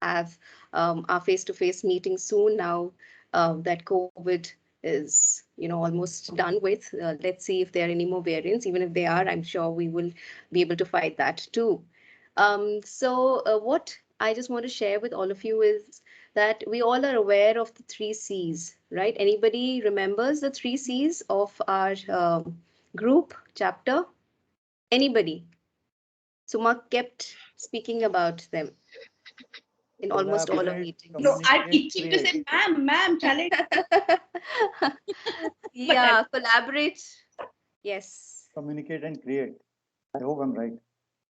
have our face-to-face meeting soon now that COVID is, almost done with. Let's see if there are any more variants. Even if they are, I'm sure we will be able to fight that too. What I just want to share with all of you is that we all are aware of the three C's, right? Anybody remembers the three C's of our group chapter? Anybody? Suma kept speaking about them in almost all our Collaborate, meetings. No, I'm communicate, itching to create. say, ma'am, challenge. But Yeah, collaborate. Yes. Communicate and create. I hope I'm right.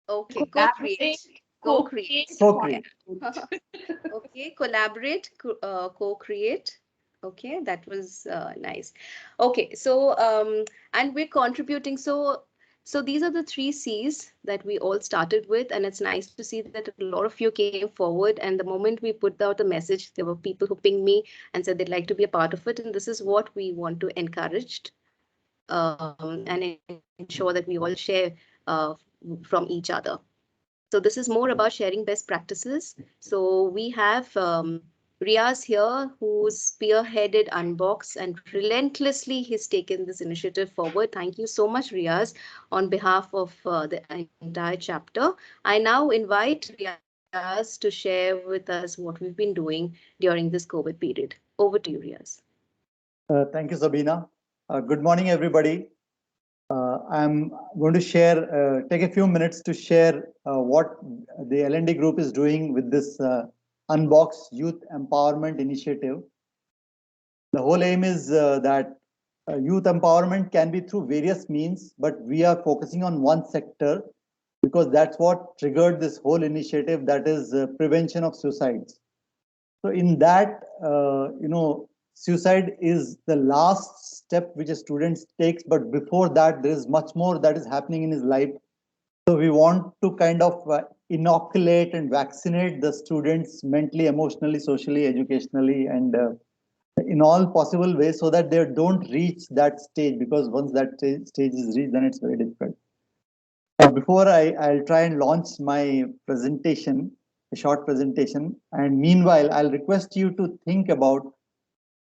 Okay, collaborate, co-create. Co-create. co-create. Co-create. Okay, collaborate, co-create. Okay, that was nice. Okay, and we're contributing. So these are the three C's that we all started with, and it's nice to see that a lot of you came forward. And the moment we put out the message, there were people who pinged me and said they'd like to be a part of it, and this is what we want to encourage and ensure that we all share from each other. So this is more about sharing best practices. So we have Riaz here, who's spearheaded Unbox, and relentlessly he's taken this initiative forward. Thank you so much, Riaz, on behalf of the entire chapter. I now invite Riaz to share with us what we've been doing during this COVID period. Over to you, Riaz. Thank you, Sabina. Good morning, everybody. I'm going to take a few minutes to share what the L&D group is doing with this Unbox Youth Empowerment Initiative. The whole aim is that youth empowerment can be through various means, but we are focusing on one sector because that's what triggered this whole initiative, that is prevention of suicides. So in that, suicide is the last step which a student takes, but before that, there is much more that is happening in his life. So we want to kind of inoculate and vaccinate the students mentally, emotionally, socially, educationally, and in all possible ways so that they don't reach that stage, because once that stage is reached, then it's very difficult. Before I'll try and launch my presentation, a short presentation, and meanwhile, I'll request you to think about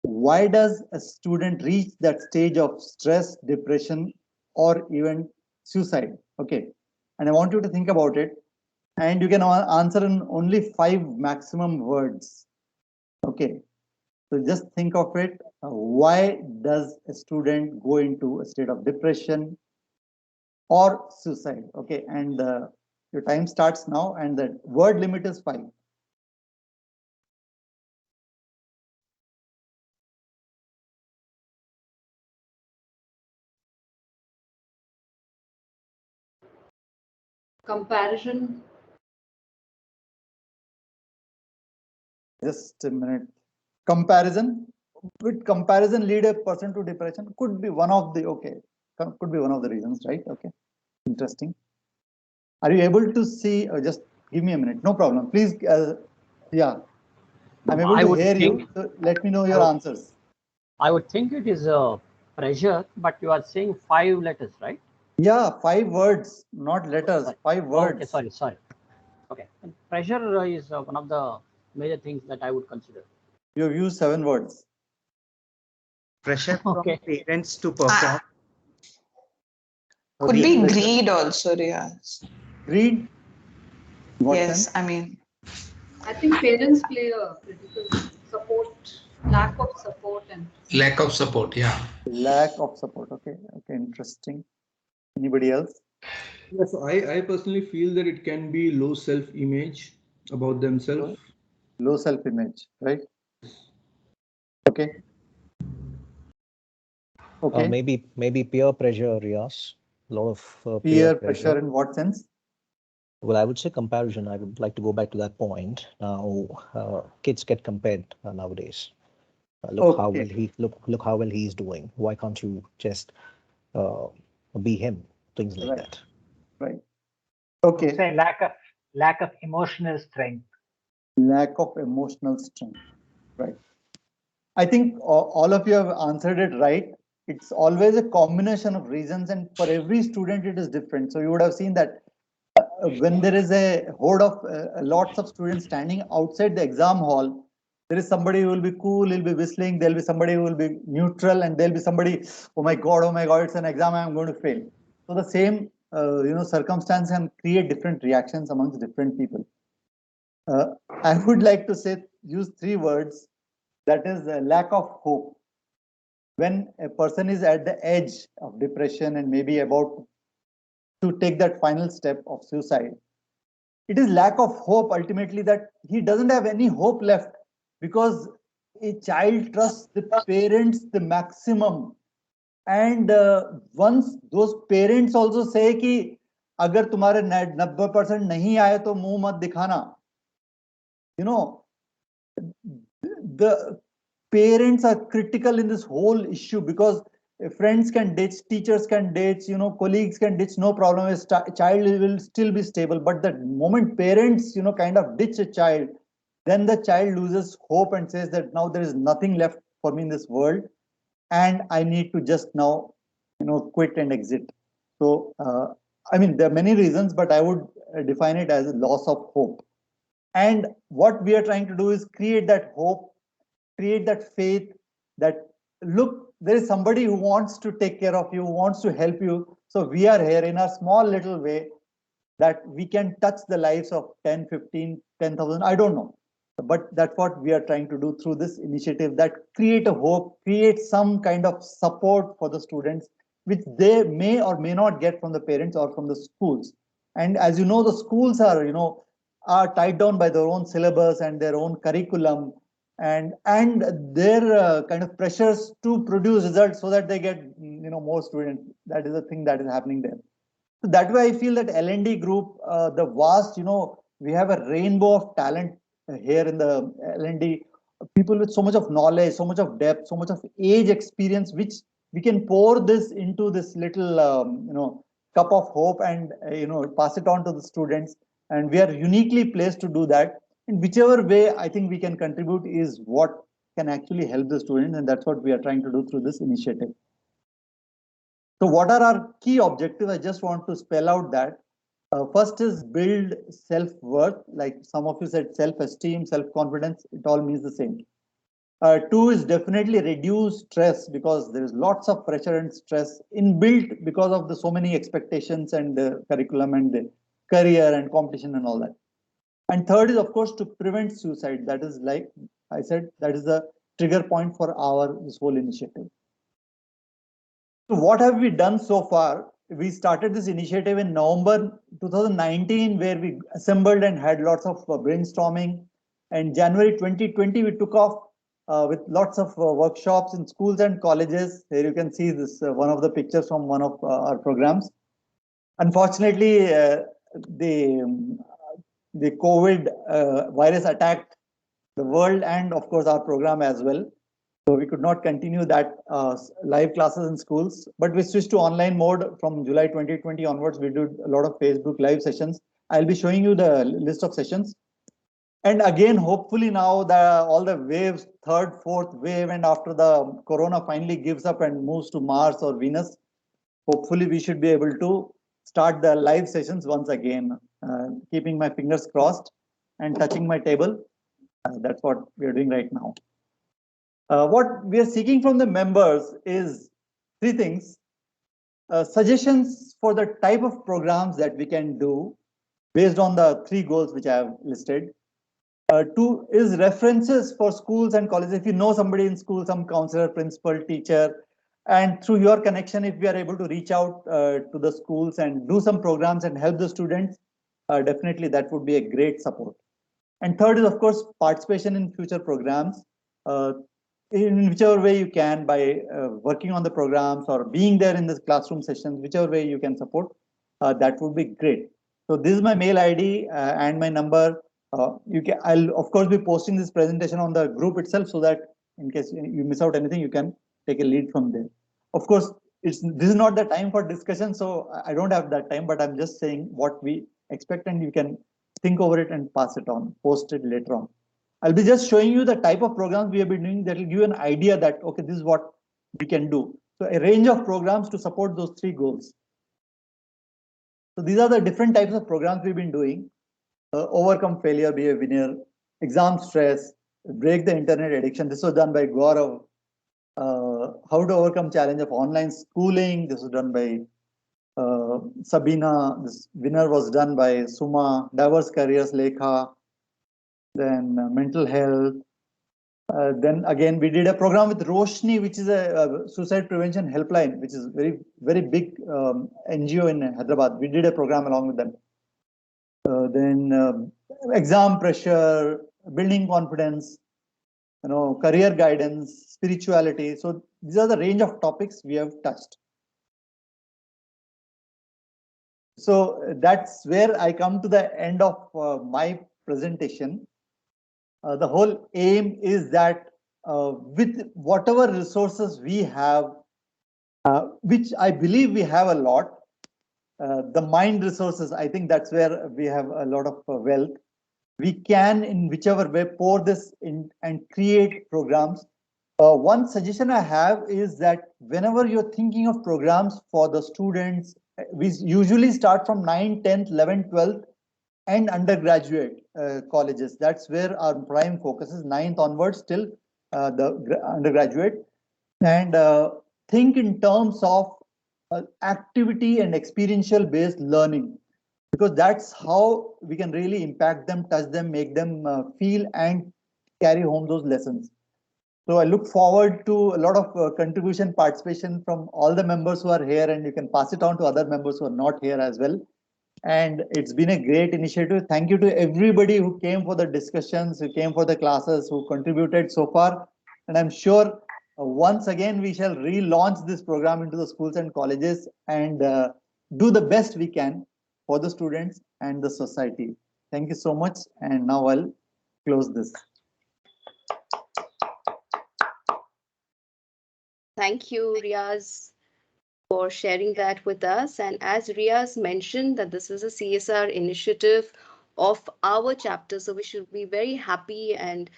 why does a student reach that stage of stress, depression, or even suicide? Okay, and I want you to think about it, and you can answer in only 5 maximum words. Okay, so just think of it. Why does a student go into a state of depression or suicide? Okay, and your time starts now, and the word limit is 5. Comparison. Just a minute. Comparison. Would comparison lead a person to depression? Could be one of the, okay, could be one of the reasons, right? Okay, interesting. Are you able to see? Just give me a minute. No problem. Please. Yeah, I'm able I to would hear think you. So let me know I your would, answers. I would think it is a pressure, but you are saying 5 letters, right? Yeah, 5 words, not letters. Sorry. 5 Okay, words. sorry. Okay, and pressure is one of the major things that I would consider. You have used 7 words. Pressure from Okay. parents to perform. Could Okay, be pressure. greed also, Riyaz. Greed. What Yes, sense? I mean, I think parents play a critical support, lack of support, and Lack of support, yeah. Lack of support. Okay, okay, interesting. Anybody else? Yes, I personally feel that it can be low self-image about themselves. Low self-image, right? Okay. Okay. Maybe peer pressure, Rias. A lot of Peer pressure in what sense? Well, I would say comparison. I would like to go back to that point. Now, kids get compared nowadays. Look how Okay. well look how well he's doing. Why can't you just uh, be him? Things like Right. that. Right. Okay. Say lack of emotional strength. Lack of emotional strength. Right. I think all of you have answered it right. It's always a combination of reasons, and for every student, it is different. So you would have seen that when there is a horde of lots of students standing outside the exam hall, there is somebody who will be cool, he'll be whistling, there'll be somebody who will be neutral, and there'll be somebody, oh my God, it's an exam, I'm going to fail. So the same circumstance can create different reactions amongst different people. I would like to use three words, that is a lack of hope. When a person is at the edge of depression and maybe about to take that final step of suicide, it is lack of hope ultimately, that he doesn't have any hope left, because a child trusts the parents the maximum. And once those parents also say कि अगर तुम्हारे 90% नहीं आए तो मुंह मत दिखाना, you know, the parents are critical in this whole issue, because friends can ditch, teachers can ditch, colleagues can ditch, no problem, a child will still be stable. But the moment parents kind of ditch a child, then the child loses hope and says that now there is nothing left for me in this world, and I need to just now quit and exit. So I mean, there are many reasons, but I would define it as a loss of hope. And what we are trying to do is create that hope, create that faith, that look, there is somebody who wants to take care of you, who wants to help you. So we are here in a small little way, that we can touch the lives of 10, 15, 10,000, I don't know. But that's what we are trying to do through this initiative, that create a hope, create some kind of support for the students, which they may or may not get from the parents or from the schools. And as you know, the schools are tied down by their own syllabus and their own curriculum, and their kind of pressures to produce results so that they get more students. That is the thing that is happening there. So that way I feel that L&D group, the vast, we have a rainbow of talent here in the L&D, people with so much of knowledge, so much of depth, so much of age experience, which we can pour this into this little cup of hope, and pass it on to the students. And we are uniquely placed to do that. In whichever way I think we can contribute is what can actually help the students, and that's what we are trying to do through this initiative. So what are our key objectives? I just want to spell out that. First is build self-worth, like some of you said, self-esteem, self-confidence, it all means the same. Two is definitely reduce stress, because there is lots of pressure and stress inbuilt because of the so many expectations and the curriculum and the career and competition and all that. And third is, of course, to prevent suicide. That is, like I said, that is the trigger point for this whole initiative. So what have we done so far? We started this initiative in November 2019, where we assembled and had lots of brainstorming. And January 2020, we took off with lots of workshops in schools and colleges. Here you can see this one of the pictures from one of our programs. Unfortunately, the COVID virus attacked the world and, of course, our program as well. So we could not continue that live classes in schools, but we switched to online mode from July 2020 onwards. We did a lot of Facebook live sessions. I'll be showing you the list of sessions. And again, hopefully now all the waves, third, fourth wave, and after the corona finally gives up and moves to Mars or Venus, hopefully we should be able to start the live sessions once again, keeping my fingers crossed and touching my table. That's what we are doing right now. What we are seeking from the members is three things. Suggestions for the type of programs that we can do based on the three goals which I have listed. Two is references for schools and colleges. If you know somebody in school, some counselor, principal, teacher, and through your connection, if we are able to reach out to the schools and do some programs and help the students, definitely that would be a great support. And third is, of course, participation in future programs. In whichever way you can, by working on the programs or being there in the classroom sessions, whichever way you can support, that would be great. So this is my mail ID and my number. I'll of course be posting this presentation on the group itself, so that in case you miss out anything, you can take a lead from there. Of course, this is not the time for discussion, so I don't have that time, but I'm just saying what we expect, and you can think over it and pass it on, post it later on. I'll be just showing you the type of programs we have been doing that will give you an idea that, okay, this is what we can do. So a range of programs to support those three goals. So these are the different types of programs we've been doing. Overcome failure, be a winner, exam stress, break the internet addiction. This was done by Gaurav. How to overcome challenge of online schooling. This was done by Sabina. This winner was done by Suma. Diverse careers, Lekha. Then mental health. Then again, we did a program with Roshni, which is a suicide prevention helpline, which is very big NGO in Hyderabad. We did a program along with them. Then exam pressure, building confidence, career guidance, spirituality. So these are the range of topics we have touched. So that's where I come to the end of my presentation. The whole aim is that with whatever resources we have, which I believe we have a lot, the mind resources, I think that's where we have a lot of wealth. We can, in whichever way, pour this in and create programs. One suggestion I have is that whenever you're thinking of programs for the students, we usually start from 9th, 10th, 11th, 12th, and undergraduate colleges. That's where our prime focus is, 9th onwards till the undergraduate. And think in terms of activity and experiential based learning, because that's how we can really impact them, touch them, make them feel and carry home those lessons. So I look forward to a lot of contribution, participation from all the members who are here, and you can pass it on to other members who are not here as well. And it's been a great initiative. Thank you to everybody who came for the discussions, who came for the classes, who contributed so far. And I'm sure once again we shall relaunch this program into the schools and colleges and do the best we can for the students and the society. Thank you so much. And now I'll close this. Thank you, Riaz, for sharing that with us. And as Riaz mentioned, that this is a CSR initiative of our chapter, so we should be very happy and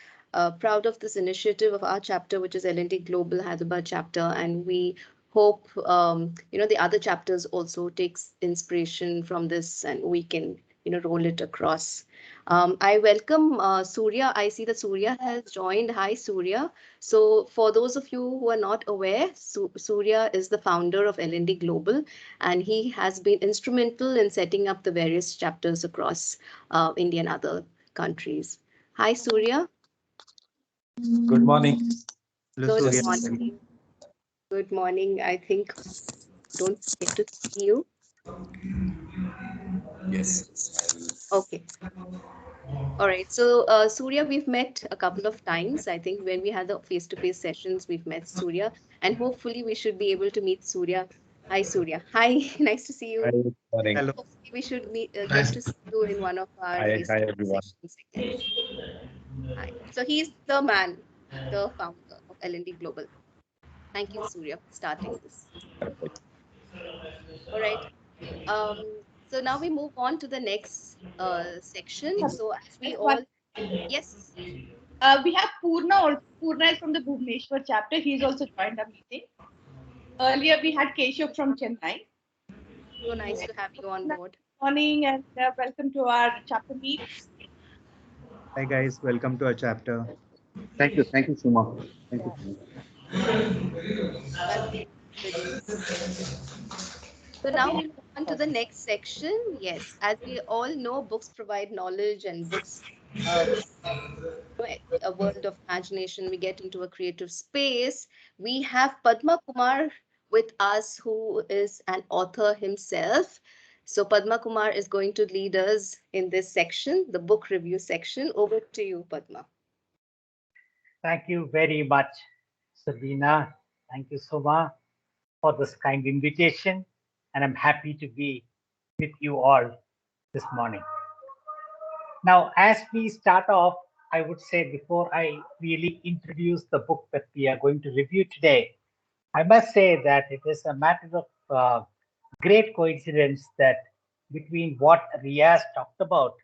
proud of this initiative of our chapter, which is L&D Global Hyderabad chapter. And we hope the other chapters also takes inspiration from this, and we can roll it across. I welcome Surya. I see that Surya has joined. Hi, Surya. So for those of you who are not aware, Surya is the founder of L&D Global, and he has been instrumental in setting up the various chapters across India and other countries. Hi, Surya. Good morning. Hello, Good Surya. morning. Good morning. I think don't get to see you. Yes. Okay. All right. So, Surya, we've met a couple of times. I think when we had the face-to-face sessions, we've met Surya, and hopefully we should be able to meet Surya. Hi, Surya. Hi, nice to see Hi, you. good morning. Hello. Hopefully we should get to see you in one of our Hi, face-to-face everyone. sessions again. Hi. So he's the man, the founder of L&D Global. Thank you, Surya, for starting this. Perfect. All right. So now we move on to the next section. So as we Just all, one. yes. We have Purna also. Purna is from the Bhubaneswar chapter. He's also joined our meeting. Earlier we had Keshav from Chennai. So nice to have you on board. Good morning and welcome to our chapter meet. Hi, guys. Welcome to our chapter. Thank you, Suma. Thank you, Suma. Welcome. Good evening. So now we move on to the next section. Yes, as we all know, books provide knowledge, and books a world of imagination. We get into a creative space. We have Padma Kumar with us, who is an author himself. So Padma Kumar is going to lead us in this section, the book review section. Over to you, Padma. Thank you very much, Sabina. Thank you, Suma, for this kind invitation. And I'm happy to be with you all this morning. Now, as we start off, I would say before I really introduce the book that we are going to review today, I must say that it is a matter of great coincidence that between what Riaz talked about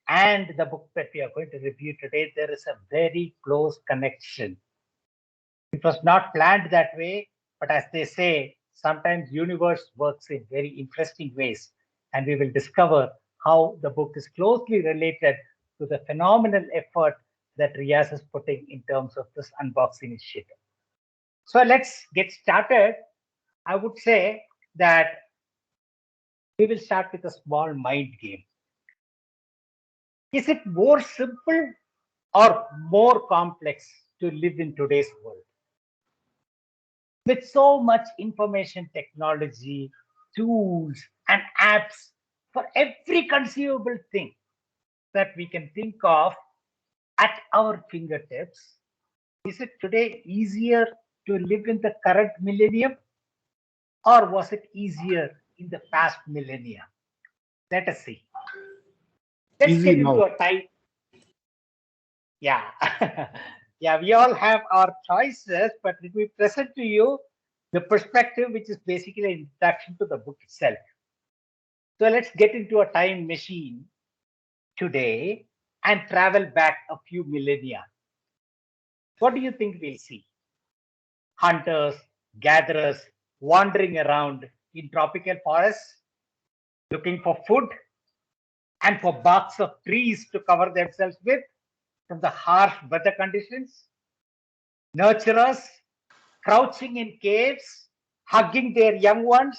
and the book that we are going to review today, there is a very close connection. It was not planned that way, but as they say, sometimes universe works in very interesting ways. And we will discover how the book is closely related to the phenomenal effort that Riaz is putting in terms of this unboxing initiative. So let's get started. I would say that we will start with a small mind game. Is it more simple or more complex to live in today's world? With so much information technology, tools, and apps for every conceivable thing that we can think of at our fingertips, is it today easier to live in the current millennium, or was it easier in the past millennia? Let us see. Let's Easy get into now. a time. Yeah. Yeah, we all have our choices, but let me present to you the perspective, which is basically an introduction to the book itself. So let's get into a time machine today and travel back a few millennia. What do you think we'll see? Hunters, gatherers, wandering around in tropical forests, looking for food and for barks of trees to cover themselves with from the harsh weather conditions. Nurturers crouching in caves, hugging their young ones,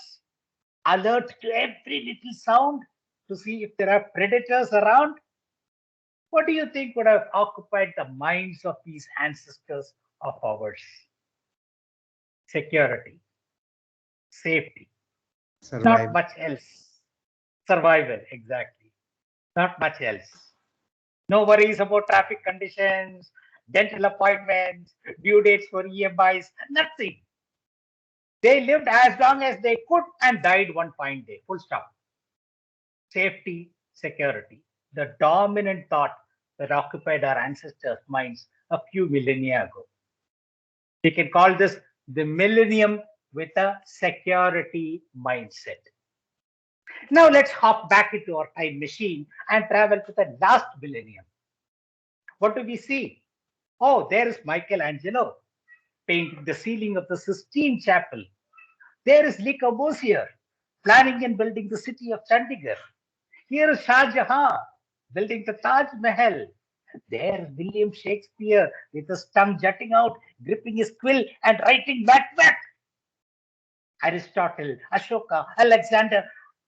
alert to every little sound to see if there are predators around. What do you think would have occupied the minds of these ancestors of ours? Security, safety, not Survival. much else. Survival, exactly. Not much else. No worries about traffic conditions, dental appointments, due dates for EMIs, nothing. They lived as long as they could and died one fine day. Full stop. Safety, security, the dominant thought that occupied our ancestors' minds a few millennia ago. We can call this the millennium with a security mindset. Now let's hop back into our time machine and travel to the last millennium. What do we see? Oh, there is Michelangelo painting the ceiling of the Sistine Chapel. There is Le Corbusier planning and building the city of Chandigarh. Here is Shah Jahan building the Taj Mahal. There is William Shakespeare with his tongue jutting out, gripping his quill and writing Macbeth. Aristotle, Ashoka, Alexander,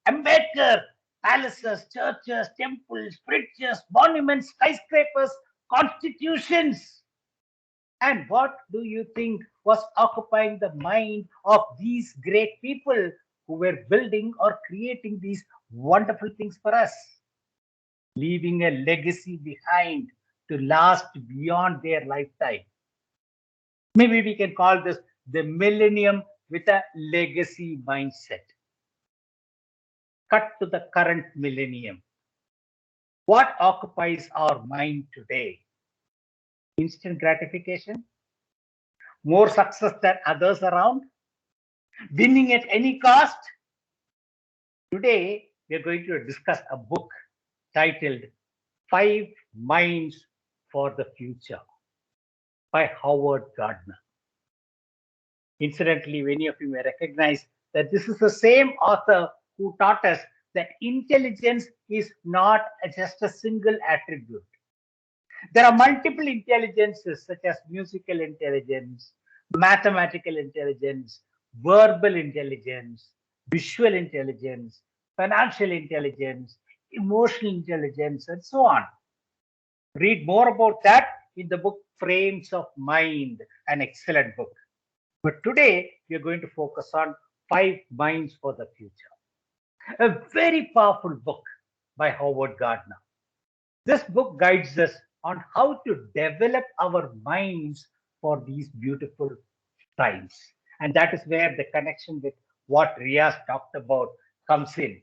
Ambedkar, palaces, churches, temples, bridges, monuments, skyscrapers, constitutions. And what do you think was occupying the mind of these great people who were building or creating these wonderful things for us? Leaving a legacy behind to last beyond their lifetime. Maybe we can call this the millennium with a legacy mindset. Cut to the current millennium. What occupies our mind today? Instant gratification? More success than others around? Winning at any cost? Today, we are going to discuss a book titled Five Minds for the Future by Howard Gardner. Incidentally, many of you may recognize that this is the same author who taught us that intelligence is not just a single attribute. There are multiple intelligences such as musical intelligence, mathematical intelligence, verbal intelligence, visual intelligence, financial intelligence, emotional intelligence, and so on. Read more about that in the book Frames of Mind, an excellent book. But today, we are going to focus on Five Minds for the Future. A very powerful book by Howard Gardner. This book guides us on how to develop our minds for these beautiful times. And that is where the connection with what Riaz talked about comes in.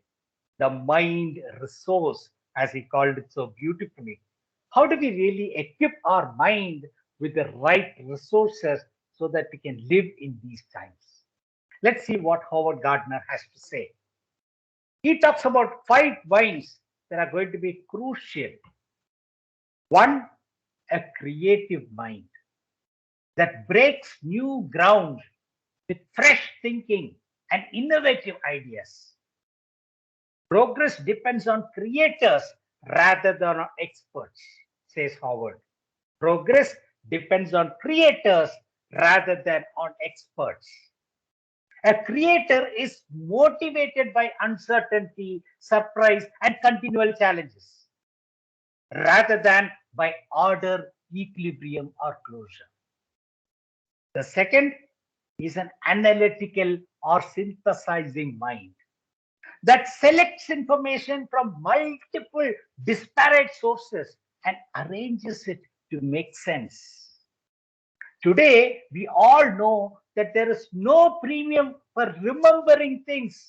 The mind resource, as he called it so beautifully. How do we really equip our mind with the right resources so that we can live in these times? Let's see what Howard Gardner has to say. He talks about 5 minds that are going to be crucial. One, a creative mind that breaks new ground with fresh thinking and innovative ideas. Progress depends on creators rather than on experts, says Howard. Progress depends on creators rather than on experts. A creator is motivated by uncertainty, surprise, and continual challenges rather than by order, equilibrium, or closure. The second is an analytical or synthesizing mind that selects information from multiple disparate sources and arranges it to make sense. Today, we all know that there is no premium for remembering things.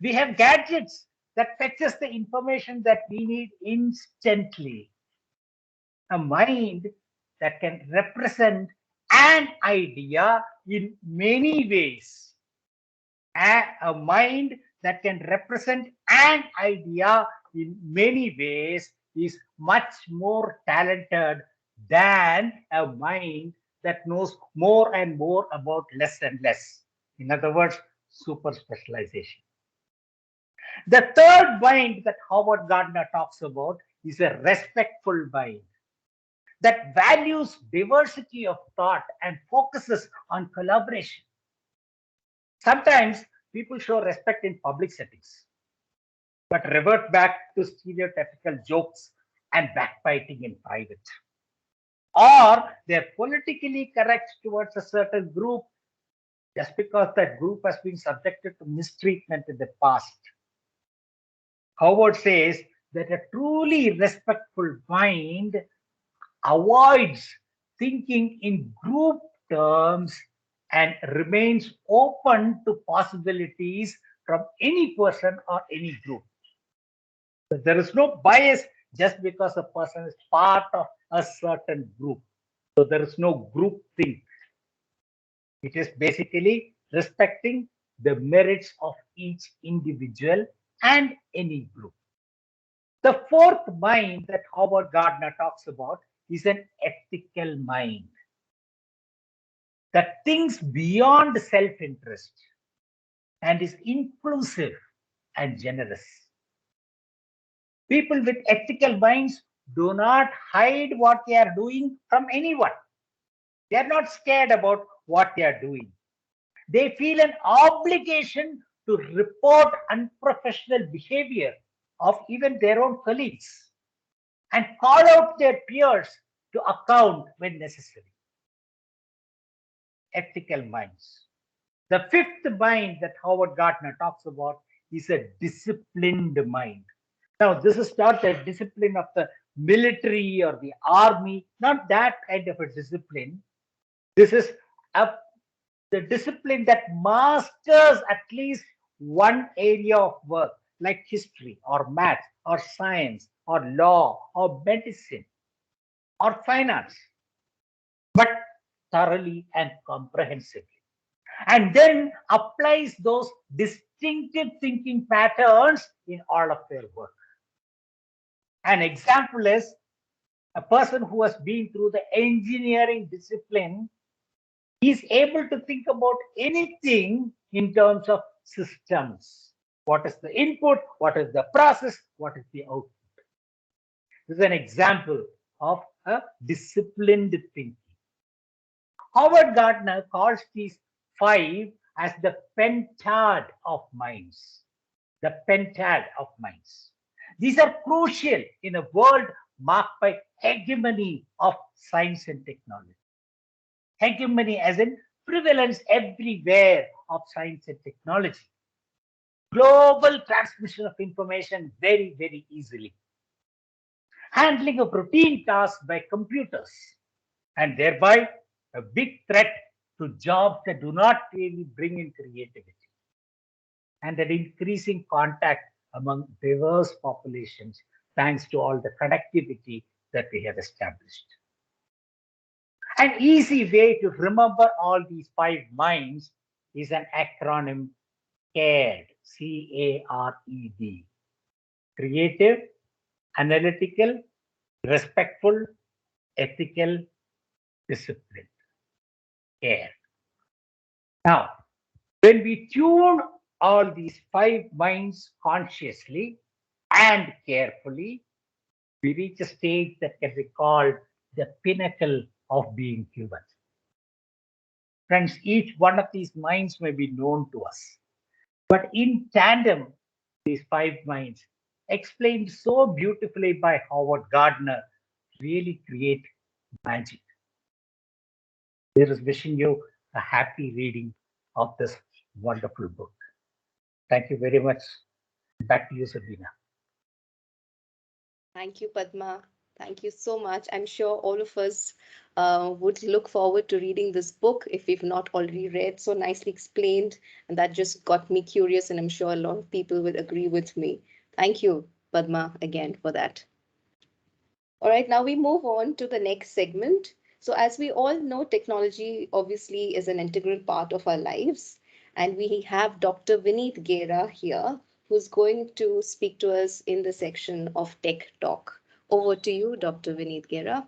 We have gadgets that fetch us the information that we need instantly. A mind that can represent an idea in many ways. A mind that can represent an idea in many ways is much more talented than a mind that knows more and more about less and less. In other words, super specialization. The third mind that Howard Gardner talks about is a respectful mind that values diversity of thought and focuses on collaboration. Sometimes people show respect in public settings, but revert back to stereotypical jokes and backbiting in private. Or they're politically correct towards a certain group just because that group has been subjected to mistreatment in the past. Howard says that a truly respectful mind avoids thinking in group terms and remains open to possibilities from any person or any group. So there is no bias just because a person is part of a certain group. So there is no group think. It is basically respecting the merits of each individual and any group. The fourth mind that Howard Gardner talks about is an ethical mind that thinks beyond self-interest and is inclusive and generous. People with ethical minds do not hide what they are doing from anyone. They are not scared about what they are doing. They feel an obligation to report unprofessional behavior of even their own colleagues and call out their peers to account when necessary. Ethical minds. The fifth mind that Howard Gardner talks about is a disciplined mind. Now, this is not the discipline of the military or the army, not that kind of a discipline. This is the discipline that masters at least one area of work, like history or math or science or law or medicine or finance, but thoroughly and comprehensively. And then applies those distinctive thinking patterns in all of their work. An example is a person who has been through the engineering discipline is able to think about anything in terms of systems. What is the input? What is the process? What is the output? This is an example of a disciplined thinking. Howard Gardner calls these five as the pentad of minds. The pentad of minds. These are crucial in a world marked by hegemony of science and technology. Hegemony as in prevalence everywhere of science and technology. Global transmission of information very, very easily. Handling of routine tasks by computers and thereby a big threat to jobs that do not really bring in creativity. And an increasing contact among diverse populations thanks to all the connectivity that we have established. An easy way to remember all these five minds is an acronym CARED, C-A-R-E-D. Creative, analytical, respectful, ethical, disciplined. CARED. Now, when we tune all these 5 minds consciously and carefully, we reach a stage that can be called the pinnacle of being human. Friends, each one of these minds may be known to us, but in tandem, these 5 minds, explained so beautifully by Howard Gardner, really create magic. Here is wishing you a happy reading of this wonderful book. Thank you very much. Back to you, Sabina. Thank you, Padma. Thank you so much. I'm sure all of us would look forward to reading this book if we've not already read. So nicely explained. And that just got me curious, and I'm sure a lot of people would agree with me. Thank you, Padma, again for that. All right, now we move on to the next segment. So, as we all know, technology obviously is an integral part of our lives. And we have Dr. Vineet Gera here, who's going to speak to us in the section of Tech Talk. Over to you, Dr. Vineet Gera.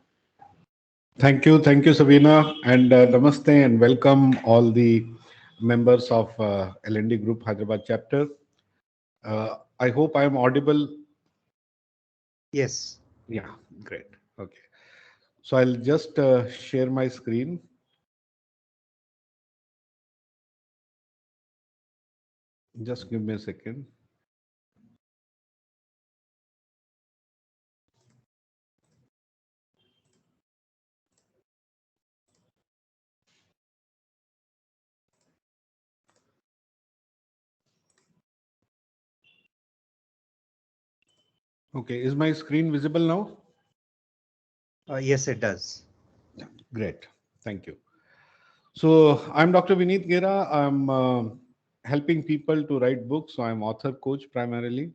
Thank you, Sabina, and namaste, and welcome all the members of LND Group Hyderabad chapter. I hope I am audible. Yes. Yeah, great. Okay. So I'll just share my screen. Just give me a second. Okay, is my screen visible now? Yes, it does. Great. Thank you. So I'm Dr. Vineet Gera. I'm helping people to write books. So I'm author coach primarily.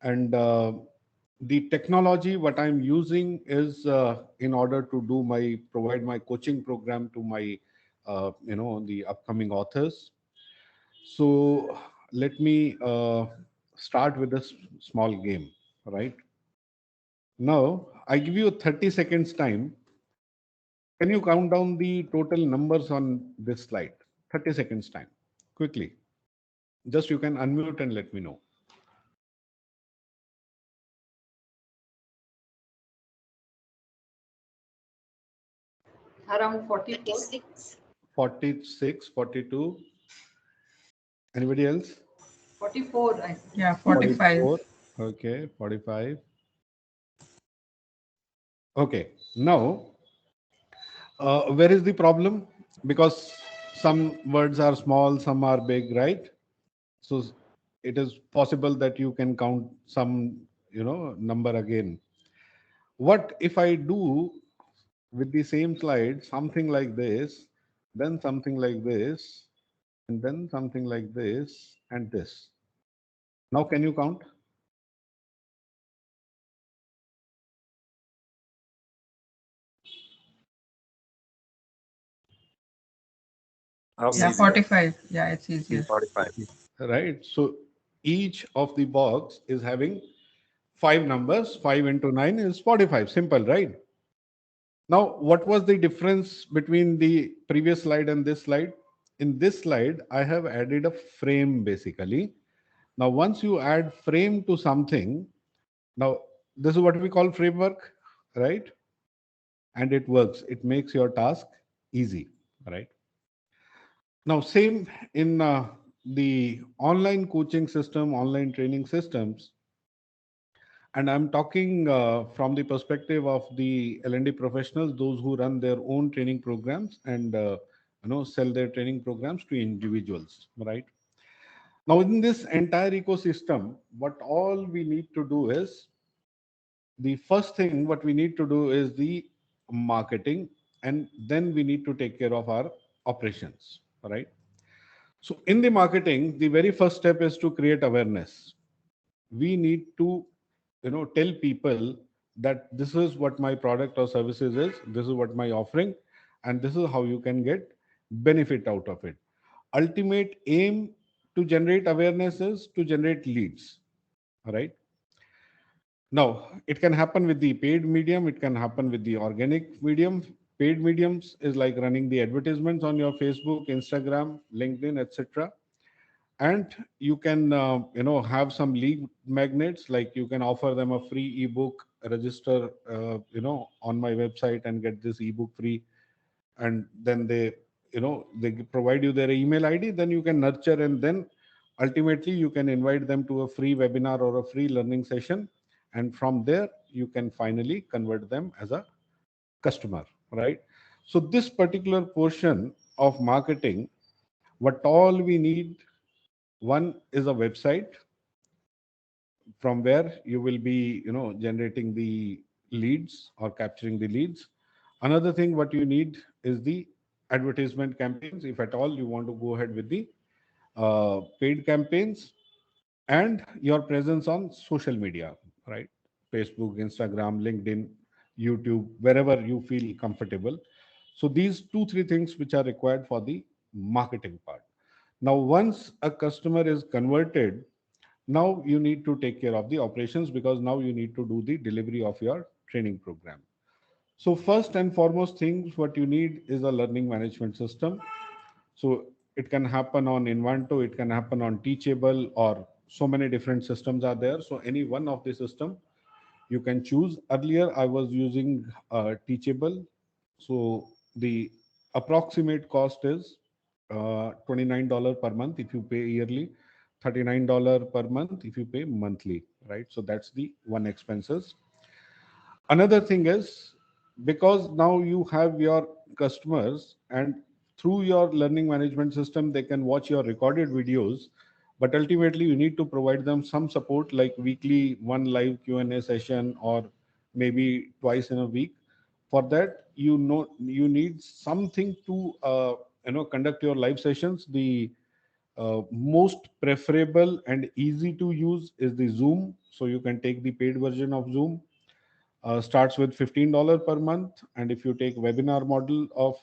And the technology what I'm using is in order to provide my coaching program to my the upcoming authors. So let me start with a small game. Right now I give you 30 seconds time. Can you count down the total numbers on this slide? 30 seconds time quickly. Just you can unmute and let me know. Around 44. 46. 46, 42. Anybody else? 44, I think. Yeah, 45. 44. Okay, 45. Okay, now where is the problem? Because some words are small, some are big, right? So it is possible that you can count some, number again. What if I do with the same slide something like this, then something like this, and then something like this, and this? Now, can you count? Yeah, 45. Yeah, it's easier. 45. Right. So each of the box is having 5 numbers. 5 into 9 is 45. Simple, right? Now, what was the difference between the previous slide and this slide? In this slide, I have added a frame basically. Now, once you add frame to something, now this is what we call framework, right? And it works. It makes your task easy, right? Now, same in the online coaching system, online training systems. And I'm talking from the perspective of the L&D professionals, those who run their own training programs and sell their training programs to individuals, right? Now, in this entire ecosystem, what all we need to do is the first thing what we need to do is the marketing, and then we need to take care of our operations, right? So in the marketing, the very first step is to create awareness. We need to tell people that this is what my product or services is, this is what my offering, and this is how you can get benefit out of it. Ultimate aim to generate awareness is to generate leads. All right. Now, it can happen with the paid medium, it can happen with the organic medium. Paid mediums is like running the advertisements on your Facebook, Instagram, LinkedIn, etc. and you can have some lead magnets, like you can offer them a free ebook, register on my website and get this ebook free, and then they provide you their email ID, then you can nurture, and then ultimately you can invite them to a free webinar or a free learning session, and from there you can finally convert them as a customer, right? So this particular portion of marketing, what all we need, one is a website from where you will be generating the leads or capturing the leads. Another thing what you need is the advertisement campaigns, if at all you want to go ahead with the paid campaigns, and your presence on social media, right? Facebook, Instagram, LinkedIn, YouTube, wherever you feel comfortable. So these two three things which are required for the marketing part. Now once a customer is converted, now you need to take care of the operations, because now you need to do the delivery of your training program. So first and foremost things what you need is a learning management system. So it can happen on Invanto, it can happen on Teachable, or so many different systems are there. So any one of the system you can choose. Earlier I was using Teachable. So the approximate cost is $29 per month if you pay yearly, $39 per month if you pay monthly, right? So that's the one expenses. Another thing is, because now you have your customers, and through your learning management system they can watch your recorded videos, but ultimately you need to provide them some support, like weekly one live Q&A session, or maybe twice in a week. For that, you need something to conduct your live sessions. The most preferable and easy to use is the Zoom. So you can take the paid version of Zoom. Starts with $15 per month, and if you take webinar model of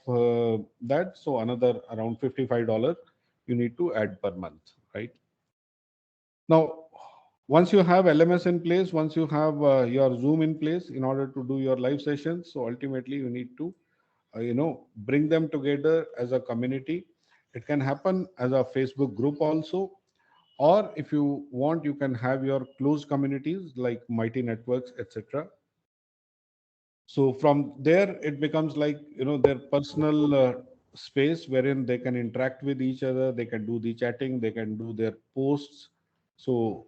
that, so another around $55 you need to add per month, right? Now once you have LMS in place, once you have your Zoom in place in order to do your live sessions, so ultimately you need to bring them together as a community. It can happen as a Facebook group also, or if you want, you can have your closed communities like Mighty Networks, etc. So from there it becomes like their personal space wherein they can interact with each other, they can do the chatting, they can do their posts. So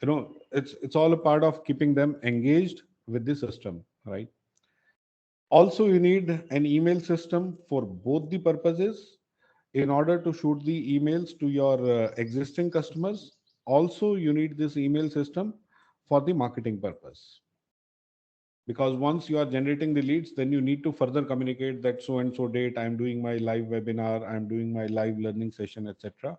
it's all a part of keeping them engaged with the system, right? Also you need an email system for both the purposes, in order to shoot the emails to your existing customers. Also you need this email system for the marketing purpose, because once you are generating the leads, then you need to further communicate that so and so date I'm doing my live webinar, I'm doing my live learning session, etc.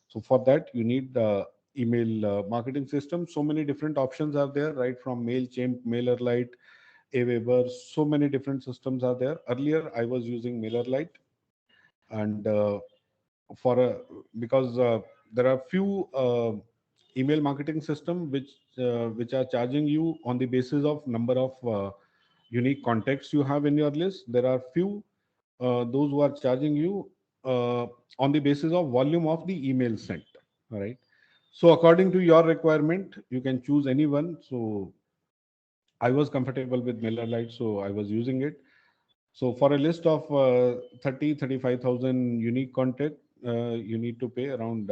So for that you need the email marketing system. So many different options are there, right? From Mailchimp, MailerLite, Aweber, so many different systems are there. Earlier I was using MailerLite, and for a because there are few email marketing system which are charging you on the basis of number of unique contacts you have in your list. There are few those who are charging you on the basis of volume of the email sent, all right? So according to your requirement you can choose any one. So I was comfortable with MailerLite, so I was using it. So for a list of 35,000 unique content, you need to pay around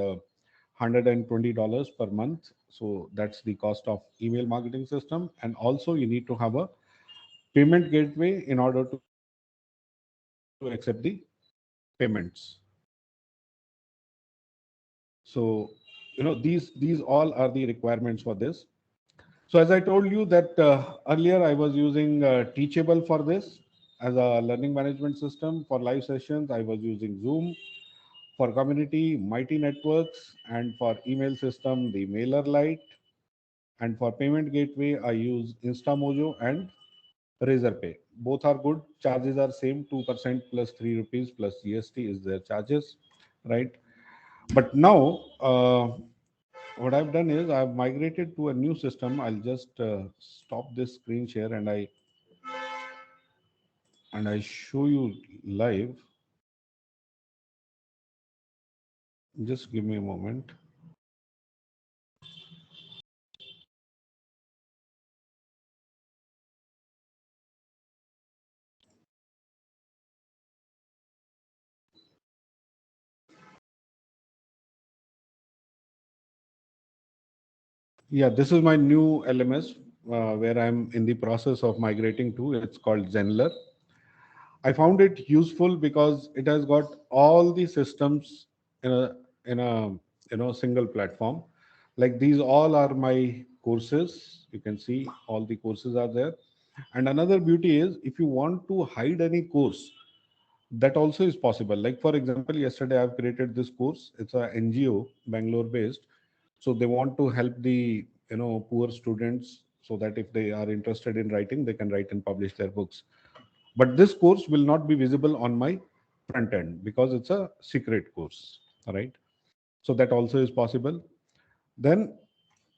$120 per month. So that's the cost of email marketing system. And also you need to have a payment gateway in order to accept the payments. So these all are the requirements for this. So as I told you that earlier I was using Teachable for this as a learning management system. For live sessions, I was using Zoom. For community, Mighty Networks, and for email system, the MailerLite. And for payment gateway, I use InstaMojo and Razorpay. Both are good. Charges are same, 2% plus 3 rupees plus GST is their charges, right? But now, what I've done is I've migrated to a new system. I'll just stop this screen share, and I show you live. Just give me a moment. Yeah, this is my new LMS where I'm in the process of migrating to. It's called Zenler. I found it useful because it has got all the systems in a single platform. Like these all are my courses. You can see all the courses are there. And another beauty is if you want to hide any course, that also is possible. Like for example, yesterday I've created this course. It's a NGO, Bangalore based. So they want to help the poor students so that if they are interested in writing, they can write and publish their books. But this course will not be visible on my front end because it's a secret course, right? So that also is possible. Then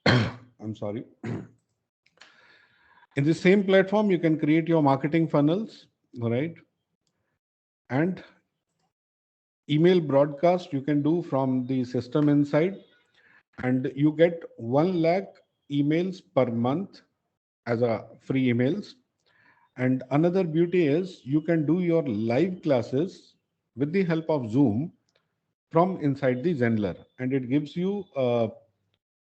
I'm sorry. In the same platform, you can create your marketing funnels, right? And email broadcast you can do from the system inside, and you get 1 lakh emails per month as a free emails. And another beauty is you can do your live classes with the help of Zoom from inside the Zenler, and it gives you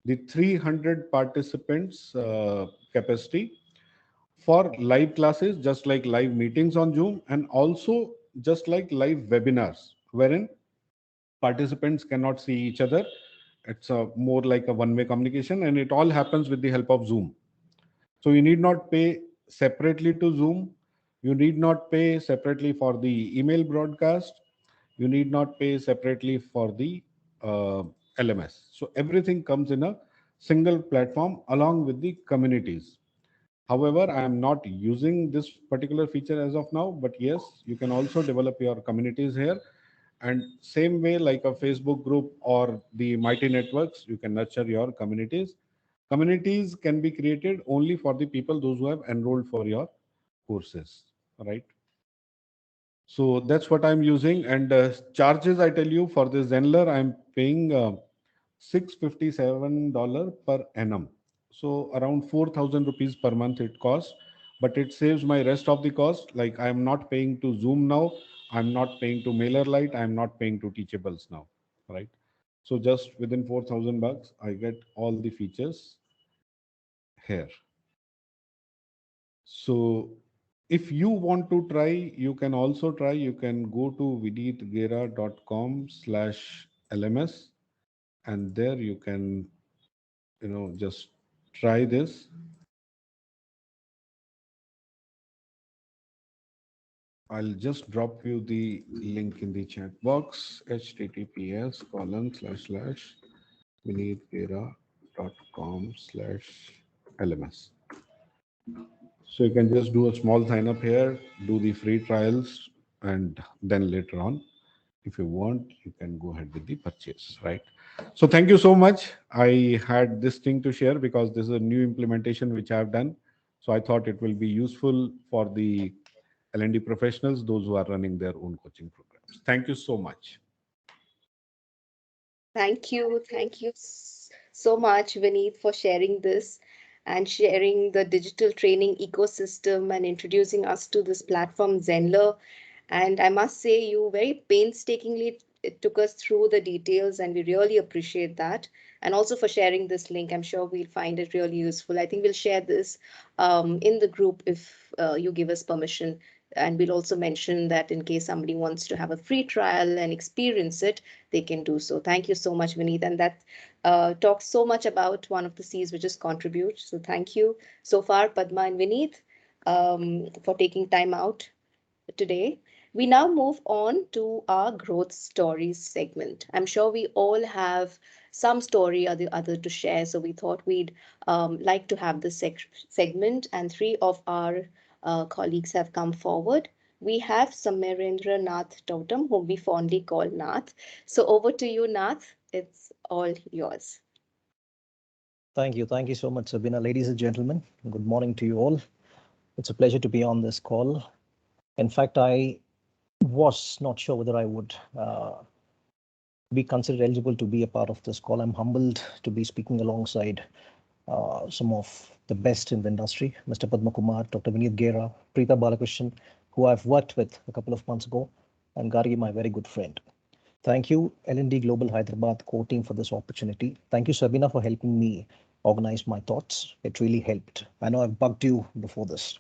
the 300 participants capacity for live classes, just like live meetings on Zoom, and also just like live webinars, wherein participants cannot see each other. It's a more like a one-way communication, and it all happens with the help of Zoom. So you need not pay separately to Zoom. You need not pay separately for the email broadcast. You need not pay separately for the uh, LMS. So everything comes in a single platform along with the communities. However, I am not using this particular feature as of now, but yes, you can also develop your communities here. And same way, like a Facebook group or the Mighty Networks, you can nurture your communities. Communities can be created only for the people, those who have enrolled for your courses, right? So that's what I'm using. And charges, I tell you, for this Zenler, I'm paying $657 per annum. So around 4,000 rupees per month it costs, but it saves my rest of the cost. Like I'm not paying to Zoom now, I'm not paying to MailerLite, I'm not paying to Teachables now, right? So just within 4,000 bucks, I get all the features here. So if you want to try, you can also try. You can go to viditgera.com/LMS, and there you can, just try this. I'll just drop you the link in the chat box, https://vinitgera.com/LMS. So you can just do a small sign up here, do the free trials, and then later on, if you want, you can go ahead with the purchase, right? So thank you so much. I had this thing to share because this is a new implementation which I've done. So I thought it will be useful for the L&D professionals, those who are running their own coaching programs. Thank you so much. Thank you. Thank you so much, Vineet, for sharing this and sharing the digital training ecosystem and introducing us to this platform, Zenler. And I must say, you very painstakingly took us through the details, and we really appreciate that. And also for sharing this link. I'm sure we'll find it really useful. I think we'll share this in the group if you give us permission. And we'll also mention that in case somebody wants to have a free trial and experience it, they can do so. Thank you so much, Vineet. And that talks so much about one of the C's, which is contribute. So thank you so far, Padma and Vineet, for taking time out today. We now move on to our growth stories segment. I'm sure we all have some story or the other to share, so we thought we'd like to have this segment, and three of our colleagues have come forward. We have Samirendra Nath Totem, whom we fondly call Nath. So over to you, Nath. It's all yours. Thank you. Thank you so much, Sabina. Ladies and gentlemen, good morning to you all. It's a pleasure to be on this call. In fact, I was not sure whether I would be considered eligible to be a part of this call. I'm humbled to be speaking alongside some of the best in the industry, Mr. Padma Kumar, Dr. Vineet Gera, Preeta Balakrishnan, who I've worked with a couple of months ago, and Gari, my very good friend. Thank you, L&D Global Hyderabad core team, for this opportunity. Thank you, Sabina, for helping me organize my thoughts. It really helped. I know I've bugged you before this.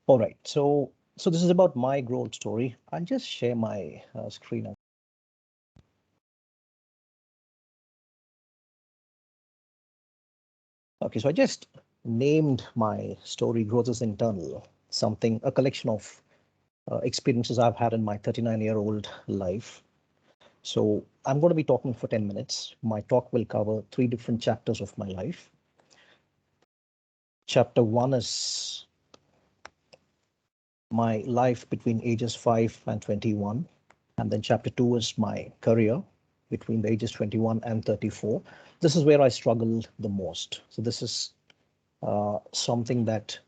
All right, so this is about my growth story. I'll just share my screen. Okay, so I just named my story Growth is Internal, a collection of experiences I've had in my 39-year-old life. So I'm going to be talking for 10 minutes. My talk will cover 3 different chapters of my life. Chapter 1 is my life between ages 5 and 21. And then chapter 2 is my career between the ages 21 and 34. This is where I struggled the most. So this is something that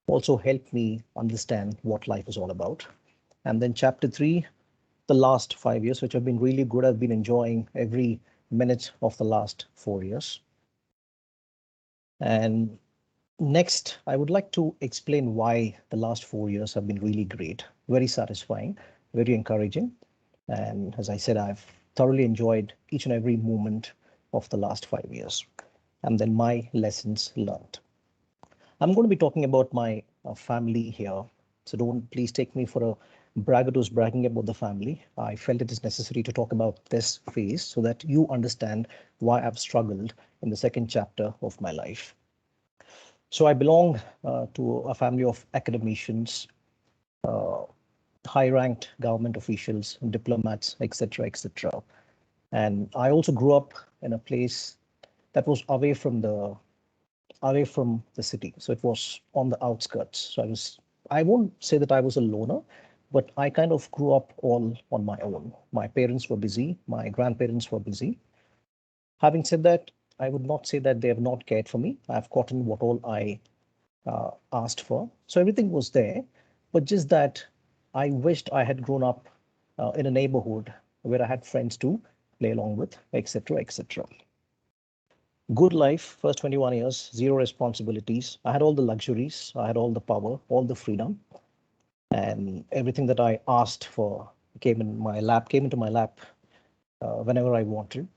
also helped me understand what life is all about. And then chapter 3, the last 5 years, which have been really good. I've been enjoying every minute of the last 4 years. And next, I would like to explain why the last 4 years have been really great, very satisfying, very encouraging. And as I said, I've thoroughly enjoyed each and every moment of the last 5 years. And then my lessons learned. I'm going to be talking about my family here. So don't please take me for a braggart who's bragging about the family. I felt it is necessary to talk about this phase so that you understand why I've struggled in the second chapter of my life. So I belong to a family of academicians, high-ranked government officials, diplomats, etc., etc. And I also grew up in a place that was away from the city. So it was on the outskirts. So I won't say that I was a loner, but I kind of grew up all on my own. My parents were busy, my grandparents were busy. Having said that, I would not say that they have not cared for me. I've gotten what all I asked for. So everything was there, but just that I wished I had grown up in a neighborhood where I had friends to play along with, etc., etc. Good life, first 21 years, 0 responsibilities. I had all the luxuries, I had all the power, all the freedom, and everything that I asked for came into my lap whenever I wanted.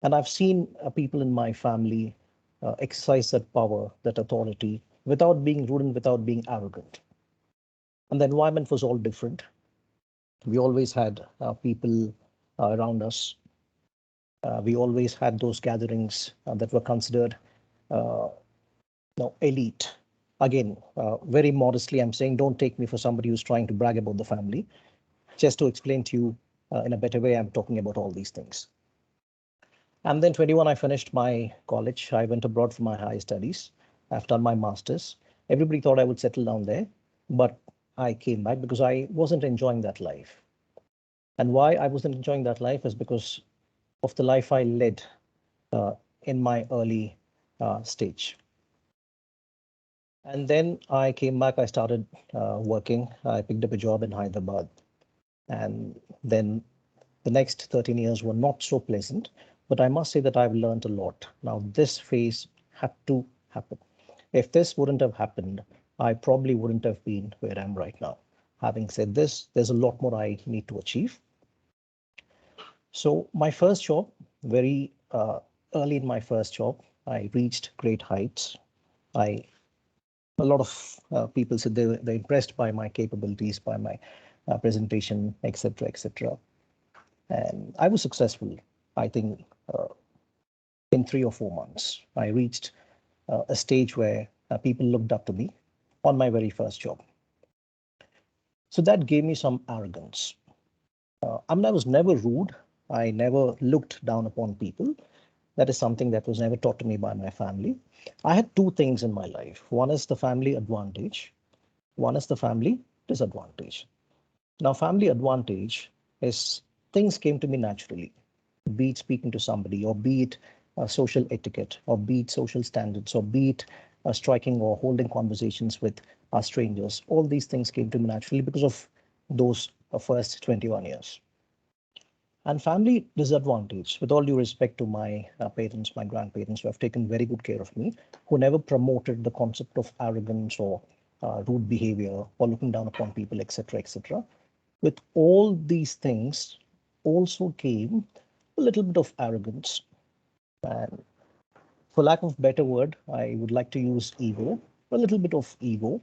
And I've seen people in my family exercise that power, that authority, without being rude and without being arrogant. And the environment was all different. We always had people around us. We always had those gatherings that were considered elite. Again, very modestly, I'm saying don't take me for somebody who's trying to brag about the family. Just to explain to you in a better way, I'm talking about all these things. And then 21, I finished my college. I went abroad for my higher studies. I've done my master's. Everybody thought I would settle down there, but I came back because I wasn't enjoying that life. And why I wasn't enjoying that life is because of the life I led in my early stage. And then I came back, I started working. I picked up a job in Hyderabad. And then the next 13 years were not so pleasant, but I must say that I've learned a lot. Now, this phase had to happen. If this wouldn't have happened, I probably wouldn't have been where I am right now. Having said this, there's a lot more I need to achieve. So my first job, very early in my first job, I reached great heights. A lot of people said they're impressed by my capabilities, by my presentation, etc., etc. And I was successful. I think in 3 or 4 months, I reached a stage where people looked up to me on my very first job. So that gave me some arrogance. I mean, I was never rude. I never looked down upon people. That is something that was never taught to me by my family. I had 2 things in my life. One is the family advantage. One is the family disadvantage. Now, family advantage is things came to me naturally, be it speaking to somebody, or be it social etiquette, or be it social standards, or be it striking or holding conversations with strangers. All these things came to me naturally because of those first 21 years. And family disadvantage, with all due respect to my parents, my grandparents, who have taken very good care of me, who never promoted the concept of arrogance or rude behavior or looking down upon people, etc., etc. With all these things also came a little bit of arrogance. And for lack of better word, I would like to use ego, a little bit of ego,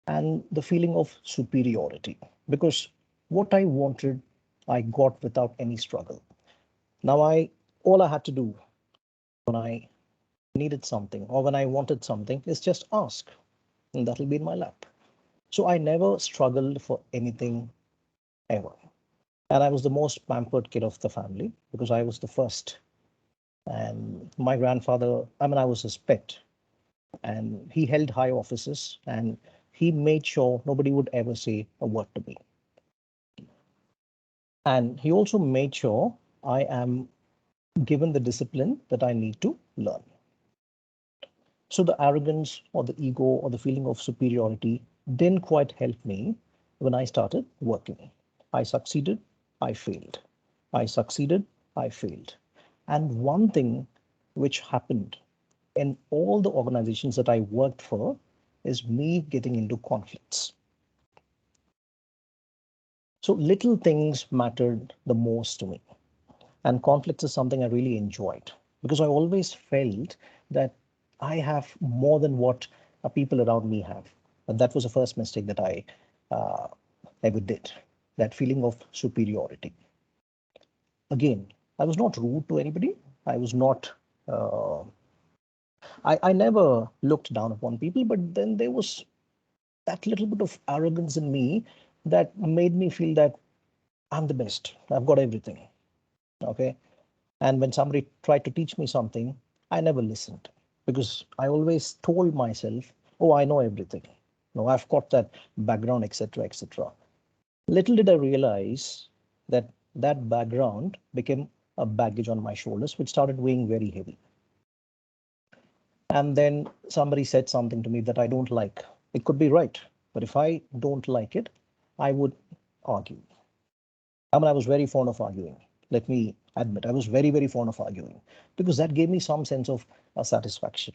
and the feeling of superiority. Because what I wanted, I got without any struggle. Now all I had to do when I needed something or when I wanted something is just ask, and that'll be in my lap. So I never struggled for anything ever. And I was the most pampered kid of the family because I was the first. And my grandfather, I mean, I was his pet, and he held high offices, and he made sure nobody would ever say a word to me. And he also made sure I am given the discipline that I need to learn. So the arrogance or the ego or the feeling of superiority didn't quite help me when I started working. I succeeded, I failed. I succeeded, I failed. And one thing which happened in all the organizations that I worked for is me getting into conflicts. So little things mattered the most to me. And conflicts is something I really enjoyed because I always felt that I have more than what people around me have. And that was the first mistake that I uh, ever did, that feeling of superiority. Again, I was not rude to anybody. I was not, I never looked down upon people, but then there was that little bit of arrogance in me that made me feel that I'm the best. I've got everything. Okay. And when somebody tried to teach me something, I never listened because I always told myself, oh, I know everything. No, I've got that background, etc., etc. Little did I realize that that background became a baggage on my shoulders, which started weighing very heavy. And then somebody said something to me that I don't like. It could be right, but if I don't like it, I would argue. I mean, I was very fond of arguing. Let me admit, I was very, very fond of arguing because that gave me some sense of satisfaction.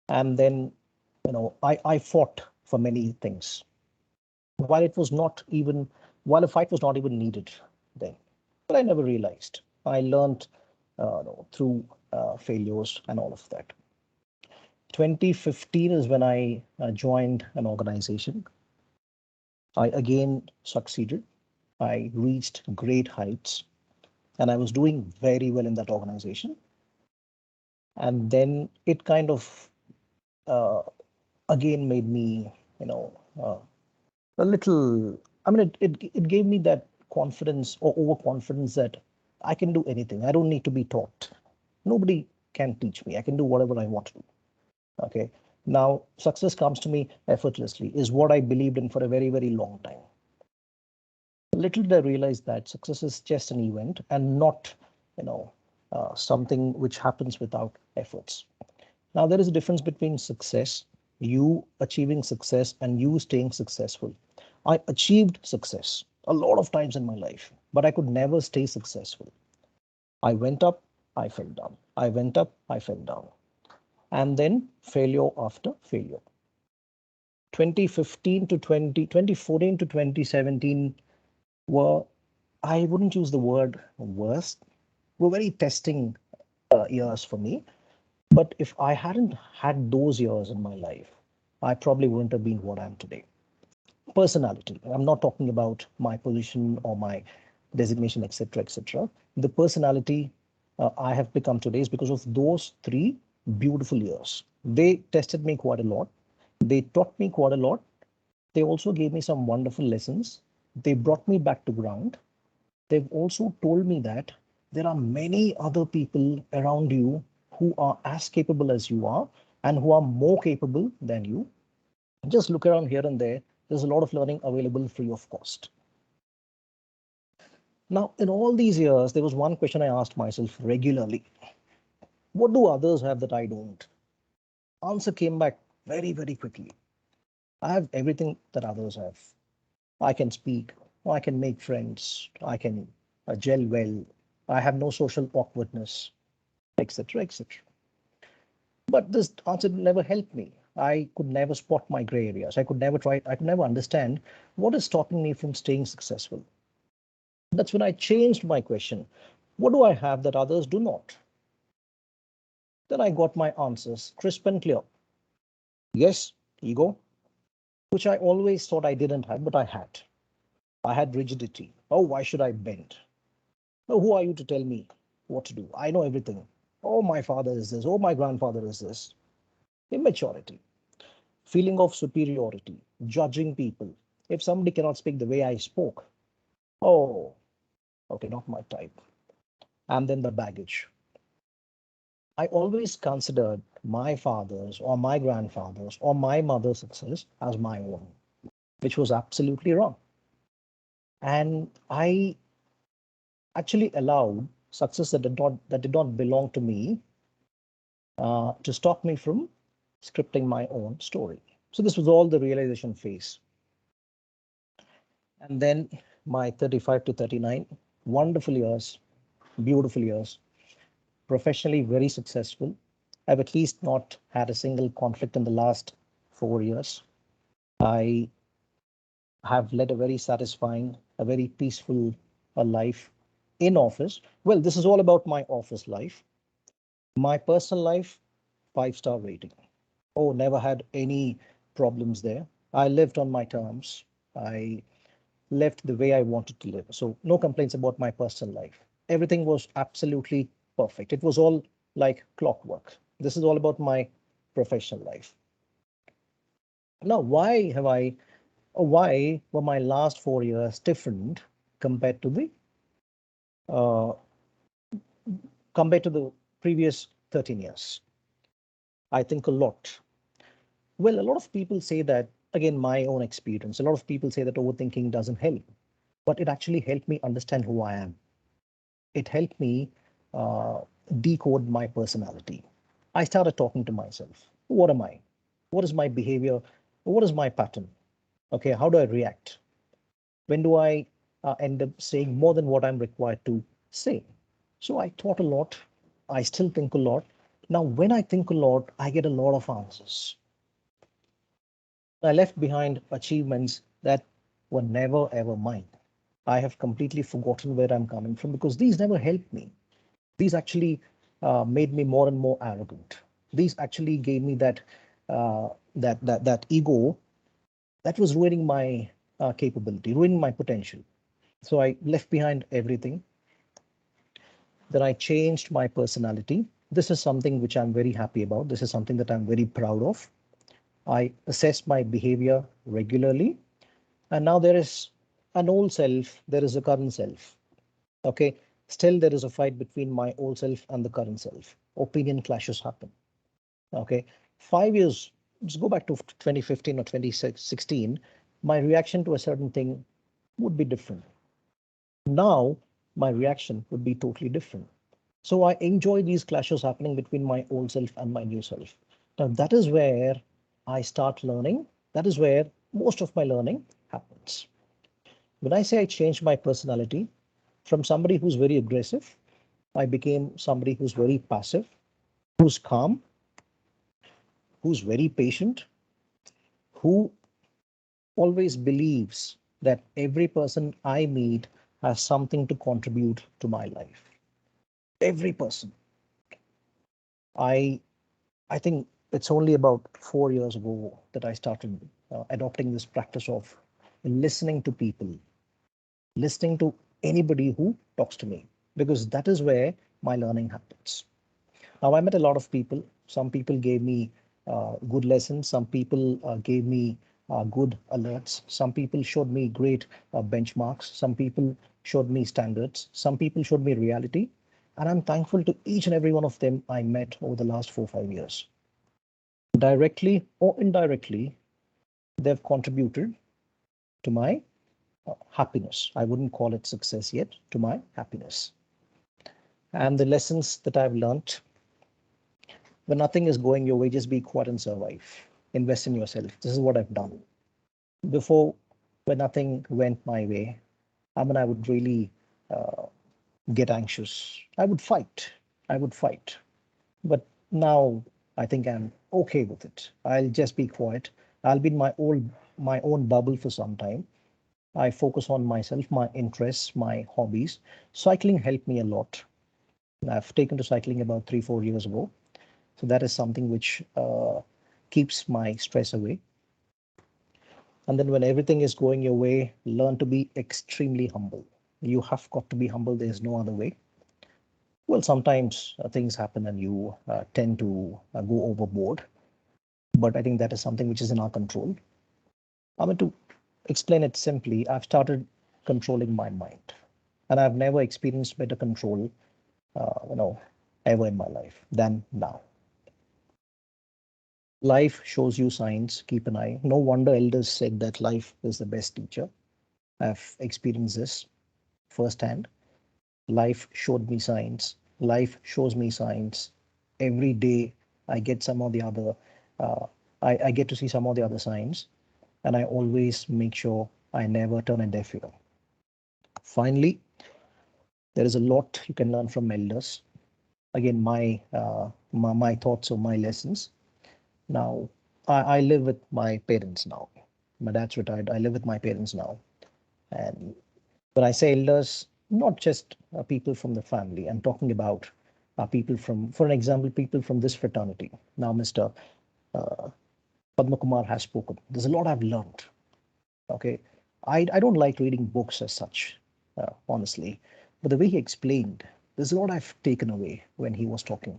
And then, I fought for many things while it was not even, while a fight was not even needed then. But I never realized. I learned through failures and all of that. 2015 is when I joined an organization. I again succeeded. I reached great heights and I was doing very well in that organization. And then it kind of uh, again made me, a little. I mean, it gave me that confidence or overconfidence that I can do anything. I don't need to be taught. Nobody can teach me. I can do whatever I want to do. Okay. Now, success comes to me effortlessly, is what I believed in for a very, very long time. Little did I realize that success is just an event and not, something which happens without efforts. Now, there is a difference between success, you achieving success, and you staying successful. I achieved success a lot of times in my life, but I could never stay successful. I went up, I fell down. I went up, I fell down. And then failure after failure. 2015 to 2014 to 2017 were, I wouldn't use the word worst, were very testing years for me. But if I hadn't had those years in my life, I probably wouldn't have been what I am today. Personality. I'm not talking about my position or my designation, etc., etc. The personality I have become today is because of those 3 beautiful years. They tested me quite a lot. They taught me quite a lot. They also gave me some wonderful lessons. They brought me back to ground. They've also told me that there are many other people around you who are as capable as you are and who are more capable than you. Just look around here and there. There's a lot of learning available free of cost. Now, in all these years, there was one question I asked myself regularly. What do others have that I don't? Answer came back very, very quickly. I have everything that others have. I can speak, I can make friends, I can gel well. I have no social awkwardness, etc., etc. But this answer never helped me. I could never spot my gray areas. I could never understand what is stopping me from staying successful. That's when I changed my question. What do I have that others do not? Then I got my answers crisp and clear. Yes, ego, which I always thought I didn't have, but I had. I had rigidity. Oh, why should I bend? Oh, who are you to tell me what to do? I know everything. Oh, my father is this. Oh, my grandfather is this. Immaturity, feeling of superiority, judging people. If somebody cannot speak the way I spoke, oh, okay, not my type. And then the baggage. I always considered my father's or my grandfather's or my mother's success as my own, which was absolutely wrong. And I actually allowed success that did not belong to me to stop me from scripting my own story. So this was all the realization phase. And then my 35 to 39, wonderful years, beautiful years, professionally very successful. I've at least not had a single conflict in the last 4 years. I have led a very satisfying, a very peaceful life in office. Well, this is all about my office life. My personal life, 5-star rating. Oh, never had any problems there. I lived on my terms. I lived the way I wanted to live. So no complaints about my personal life. Everything was absolutely perfect. It was all like clockwork. This is all about my professional life. Now, why were my last 4 years different compared to the uh, previous 13 years? I think a lot. Well, a lot of people say that, again, my own experience, a lot of people say that overthinking doesn't help, but it actually helped me understand who I am. It helped me uh, decode my personality. I started talking to myself. What am I? What is my behavior? What is my pattern? Okay, how do I react? When do I end up saying more than what I'm required to say? So I thought a lot. I still think a lot. Now, when I think a lot, I get a lot of answers. I left behind achievements that were never ever mine. I have completely forgotten where I'm coming from because these never helped me. These actually made me more and more arrogant. These actually gave me that ego that was ruining my capability, ruining my potential. So I left behind everything. Then I changed my personality. This is something which I'm very happy about. This is something that I'm very proud of. I assess my behavior regularly. And now there is an old self, there is a current self. Okay. Still, there is a fight between my old self and the current self. Opinion clashes happen. Okay. 5 years, let's go back to 2015 or 2016. My reaction to a certain thing would be different. Now, my reaction would be totally different. So I enjoy these clashes happening between my old self and my new self. Now, that is where I start learning. That is where most of my learning happens. When I say I changed my personality from somebody who's very aggressive, I became somebody who's very passive, who's calm, who's very patient, who always believes that every person I meet has something to contribute to my life. Every person. I I think it's only about 4 years ago that I started adopting this practice of listening to people, listening to anybody who talks to me, because that is where my learning happens. Now, I met a lot of people. Some people gave me good lessons. Some people gave me good alerts. Some people showed me great benchmarks. Some people showed me standards. Some people showed me reality. And I'm thankful to each and every one of them I met over the last 4 or 5 years. Directly or indirectly, they've contributed to my happiness. I wouldn't call it success yet, to my happiness. And the lessons that I've learned: when nothing is going your way, just be quiet and survive. Invest in yourself. This is what I've done. Before, when nothing went my way, I mean, I would really get anxious. I would fight. I would fight. But now I think I'm okay with it. I'll just be quiet. I'll be in my own bubble for some time. I focus on myself, my interests, my hobbies. Cycling helped me a lot. I've taken to cycling about 3, 4 years ago. So that is something which keeps my stress away. And then when everything is going your way, learn to be extremely humble. You have got to be humble. There's no other way. Well, sometimes things happen and you tend to go overboard. But I think that is something which is in our control. I mean, to explain it simply, I've started controlling my mind. And I've never experienced better control, ever in my life than now. Life shows you signs, keep an eye. No wonder elders said that life is the best teacher. I've experienced this firsthand. Life showed me signs. Life shows me signs. Every day I get some of the other, I get to see some of the other signs, and I always make sure I never turn a deaf ear. Finally, there is a lot you can learn from elders. Again, my thoughts or my lessons. Now, I live with my parents now. My dad's retired. I live with my parents now. And when I say elders, not just people from the family, I'm talking about people from, for an example, people from this fraternity. Now, Mr. Padma Kumar has spoken. There's a lot I've learned. Okay. I don't like reading books as such, honestly. But the way he explained, there's a lot I've taken away when he was talking.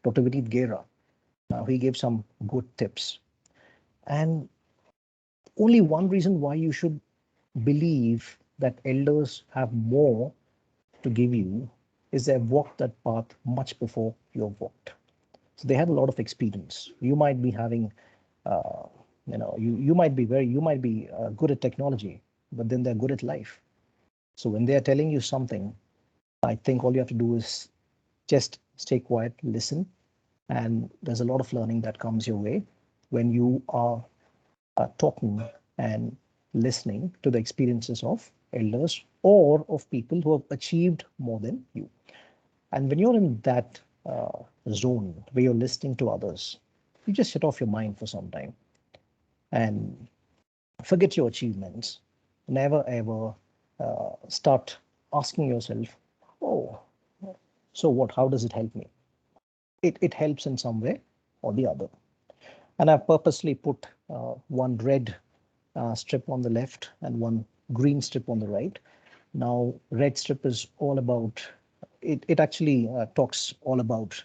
Dr. Vineet Gera, he gave some good tips. And only one reason why you should believe that elders have more to give you is they've walked that path much before you've walked. So they have a lot of experience. You might be having, you might be good at technology, but then they're good at life. So when they're telling you something, I think all you have to do is just stay quiet, listen, and there's a lot of learning that comes your way when you are talking and listening to the experiences of elders or of people who have achieved more than you. And when you're in that zone where you're listening to others, you just shut off your mind for some time and forget your achievements. Never ever start asking yourself, oh, so what? How does it help me? It helps in some way or the other. And I've purposely put one red strip on the left and one green strip on the right. Now, red strip is all about, it actually talks all about,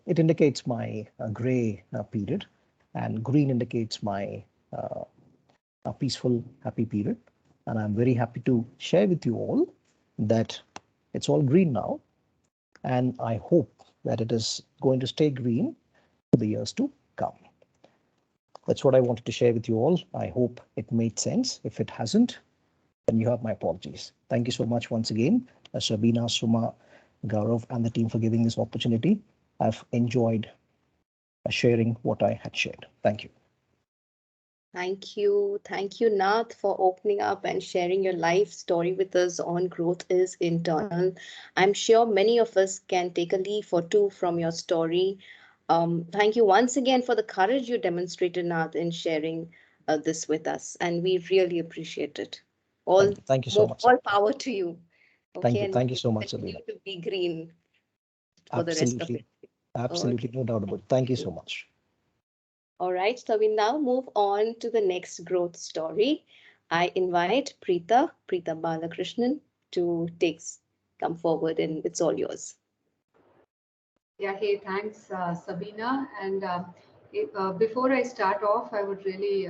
it indicates my gray period, and green indicates my peaceful, happy period. And I'm very happy to share with you all that it's all green now. And I hope that it is going to stay green for the years to come. That's what I wanted to share with you all. I hope it made sense. If it hasn't, then you have my apologies. Thank you so much once again, Sabina, Suma, Gaurav, and the team for giving this opportunity. I've enjoyed sharing what I had shared. Thank you. Thank you. Thank you, Nath, for opening up and sharing your life story with us on Growth is Internal. I'm sure many of us can take a leaf or two from your story. Thank you once again for the courage you demonstrated, Nath, in sharing this with us. And we really appreciate it. All Thank you so more, much. all power to you. Thank Okay, you. and Thank you so much, continue Sabina. to be green for the rest of Absolutely. it. Absolutely. Okay. No doubt about it. Thank you so much. All right, so we now move on to the next growth story. I invite Preeta Balakrishnan to come forward, and it's all yours. Yeah, hey, thanks, Sabina. And before I start off, I would really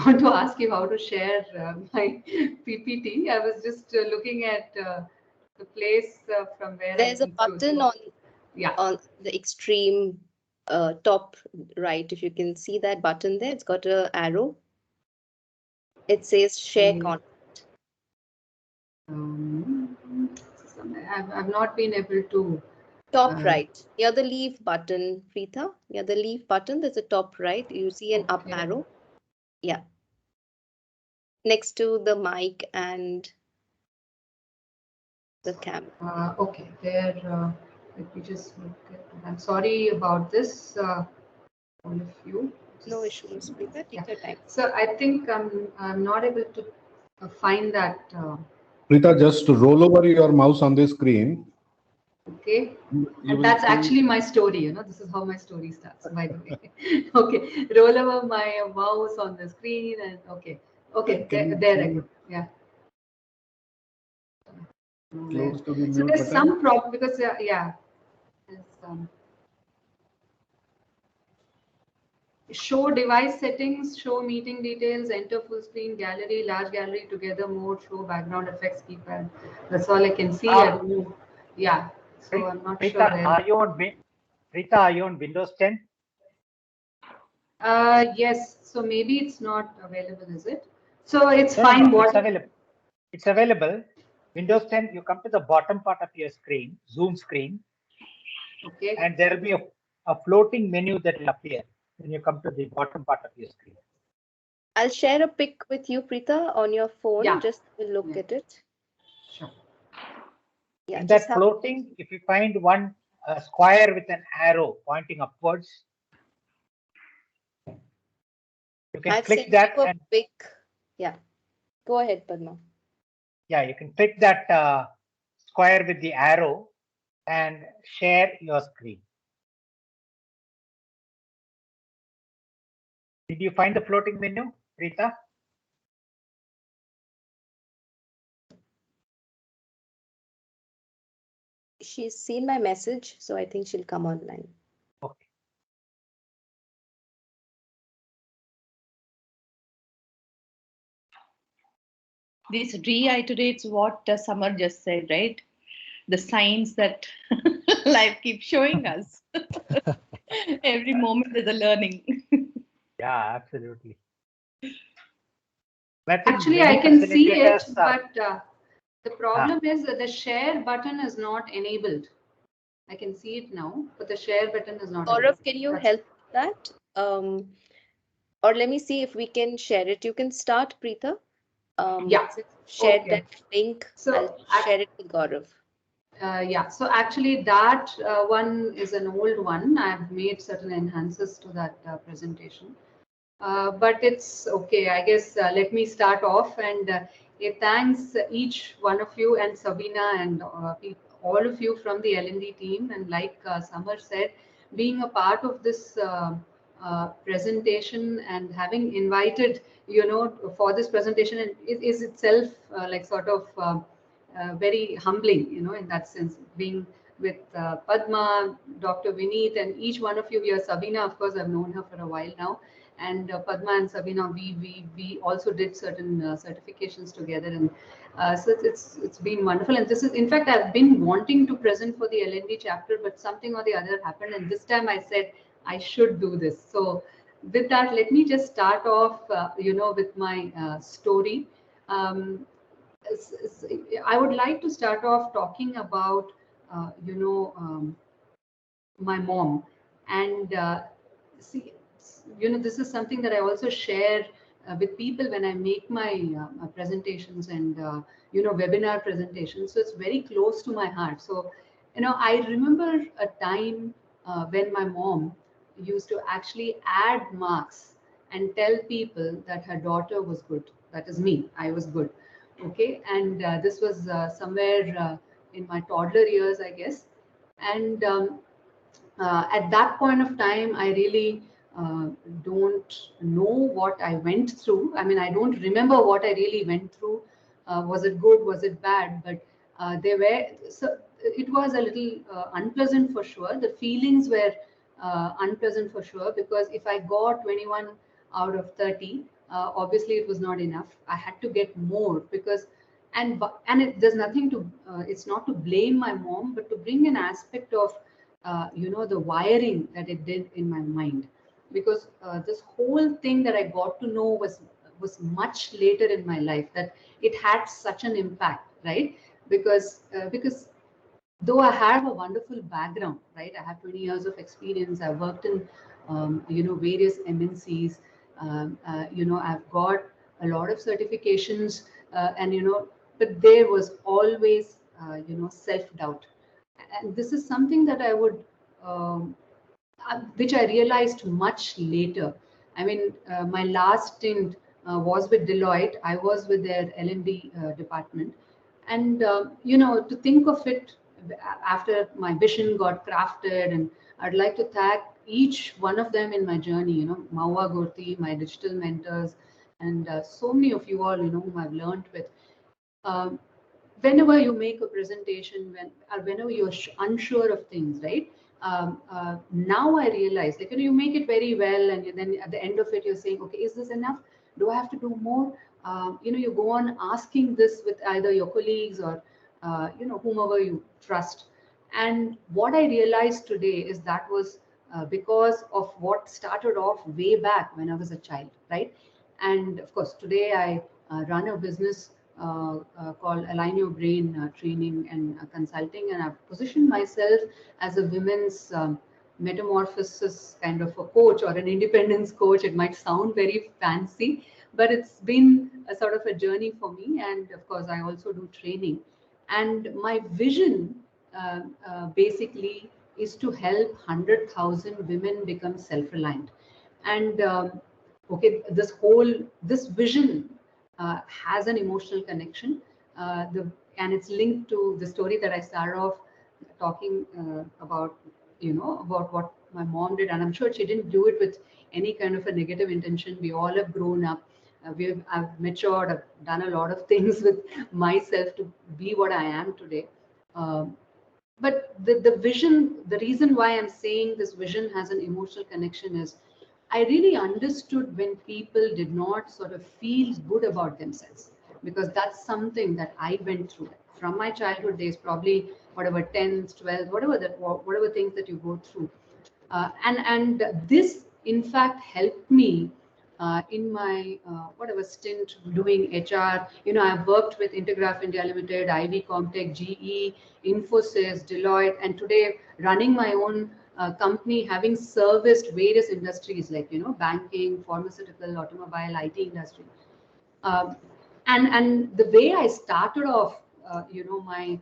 want to ask you how to share my PPT. I was just looking at the place from where I There's a need to. button So, yeah. on the extreme top right. If you can see that button there, it's got a arrow. It says share content. I've not been able to. Top right, near the leave button, Preeta. Near the leave button, there's a top right. You see an up arrow. Yeah. Next to the mic and the camera. Okay, there. Let me just look at. I'm sorry about this, all of you. No Just, issues, Preeta. yeah. Take your time. So I think I'm not able to find that. Rita, just roll over your mouse on the screen. Okay. You And will that's see. actually my story, this is how my story starts, by the way. Okay, roll over my mouse on the screen and okay, there I go. Yeah. Close to the So mute there's button. some problem because yeah, there's, show device settings, show meeting details, enter full screen gallery, large gallery together mode, show background effects keypad. That's all I can see. I don't know. Yeah, so I'm not sure Rita, where. Are you on Windows 10? Yes, so maybe it's not available, is it? So it's No, fine. no, What? it's available. It's available. Windows 10, you come to the bottom part of your screen, Zoom screen, Okay. and there will be a floating menu that will appear when you come to the bottom part of your screen. I'll share a pic with you, Preeta, on your phone. Yeah. Just look at it. Sure. Yeah, In just that floating, if you find one square with an arrow pointing upwards, you can I've click sent that you a and pic. Yeah. Go ahead, Padma. yeah, you can click that square with the arrow and share your screen. Did you find the floating menu, Rita? She's seen my message, so I think she'll come online. Okay. This reiterates what Samar just said, right? The signs that life keeps showing us. Every moment is a learning. Yeah, absolutely. I think Actually, many I can see it, facilitators but the problem is that the share button is not enabled. I can see it now, but the share button is not enabled. Gaurav, can you help with that? Or let me see if we can share it. You can start, Preeta. Yeah. Share Okay. that link. So I'll share it with Gaurav. yeah, so actually that one is an old one. I've made certain enhances to that presentation. But it's okay. I guess let me start off and thanks each one of you and Sabina and all of you from the L&D team. And like Samar said, being a part of this presentation and having invited, for this presentation is itself like sort of very humbling, in that sense, being with Padma, Dr. Vineet, and each one of you here. Sabina, of course, I've known her for a while now. And Padma and Sabina, we also did certain certifications together, and so it's been wonderful. And this is, in fact, I've been wanting to present for the L&D chapter, but something or the other happened, and this time I said I should do this. So with that, let me just start off, with my story. I would like to start off talking about, my mom, and see, this is something that I also share with people when I make my presentations and webinar presentations. So it's very close to my heart. So I remember a time when my mom used to actually add marks and tell people that her daughter was good. That is me. I was good. Okay, and this was somewhere in my toddler years, I guess. And at that point of time, I really don't know what I went through. I mean, I don't remember what I really went through. Was it good? Was it bad? But they were, so it was a little unpleasant for sure. The feelings were unpleasant for sure, because if I got 21 out of 30, obviously it was not enough. I had to get more, because there's nothing to it's not to blame my mom, but to bring an aspect of the wiring that it did in my mind, because this whole thing that I got to know was much later in my life, that it had such an impact, right? Because though I have a wonderful background, right? I have 20 years of experience. I've worked in, various MNCs. I've got a lot of certifications, but there was always self-doubt. And this is something that I would, which I realized much later. I mean, my last stint was with Deloitte. I was with their L&D department. And, to think of it after my vision got crafted, and I'd like to thank each one of them in my journey, Maua Gurti, my digital mentors, and so many of you all, whom I've learned with. Um, Whenever you make a presentation, whenever you're unsure of things, right? Now I realize, like, you make it very well, and then at the end of it, you're saying, okay, is this enough? Do I have to do more? You go on asking this with either your colleagues or whomever you trust. And what I realized today is that was because of what started off way back when I was a child, right? And of course, today I run a business called Align Your Brain Training and Consulting, and I've positioned myself as a women's metamorphosis kind of a coach or an independence coach. It might sound very fancy, but it's been a sort of a journey for me. And of course, I also do training. And my vision basically is to help 100,000 women become self-reliant. And okay, this vision has an emotional connection. And it's linked to the story that I started off talking about, about what my mom did. And I'm sure she didn't do it with any kind of a negative intention. We all have grown up. I've matured. I've done a lot of things with myself to be what I am today. But the vision, the reason why I'm saying this vision has an emotional connection is I really understood when people did not sort of feel good about themselves, because that's something that I went through from my childhood days, probably whatever 10th, 12th, whatever things that you go through. And this, in fact, helped me in my whatever stint doing HR. I've worked with Intergraph India Limited, IV Comtech, GE, Infosys, Deloitte, and today running my own company, having serviced various industries like banking, pharmaceutical, automobile, IT industry. And the way I started off, my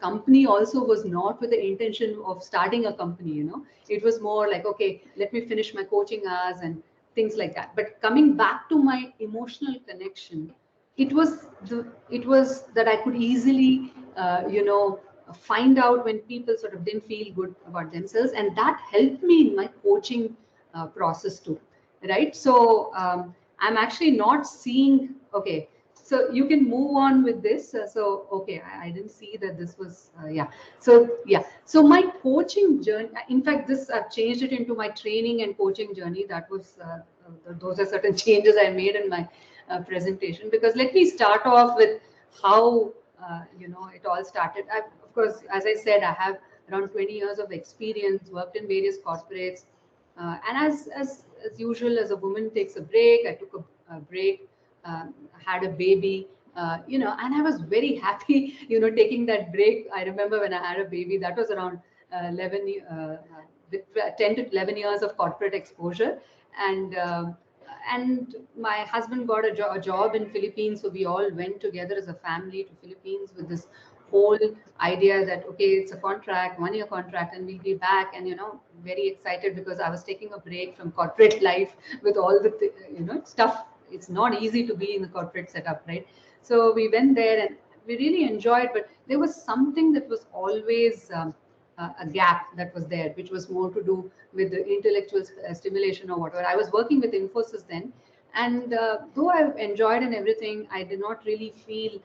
company also was not with the intention of starting a company. It was more like, okay, let me finish my coaching hours and things like that. But coming back to my emotional connection, it was that I could easily, find out when people sort of didn't feel good about themselves, and that helped me in my coaching process too, right? So I'm actually not seeing, okay, so you can move on with this. So, okay, I didn't see that this was, yeah. So, yeah. So my coaching journey, in fact, this I've changed it into my training and coaching journey. That was, those are certain changes I made in my presentation, because let me start off with how, it all started. Of course, as I said, I have around 20 years of experience, worked in various corporates. And as usual, as a woman takes a break, I took a break, had a baby, and I was very happy, taking that break. I remember when I had a baby, that was around 10 to 11 years of corporate exposure. And my husband got a job in Philippines, so we all went together as a family to Philippines with this whole idea that, okay, it's a contract, 1-year contract, and we'll be back. And very excited because I was taking a break from corporate life with all the stuff. It's not easy to be in the corporate setup, right? So we went there and we really enjoyed, but there was something that was always a gap that was there, which was more to do with the intellectual stimulation or whatever. I was working with Infosys then, and though I enjoyed and everything, I did not really feel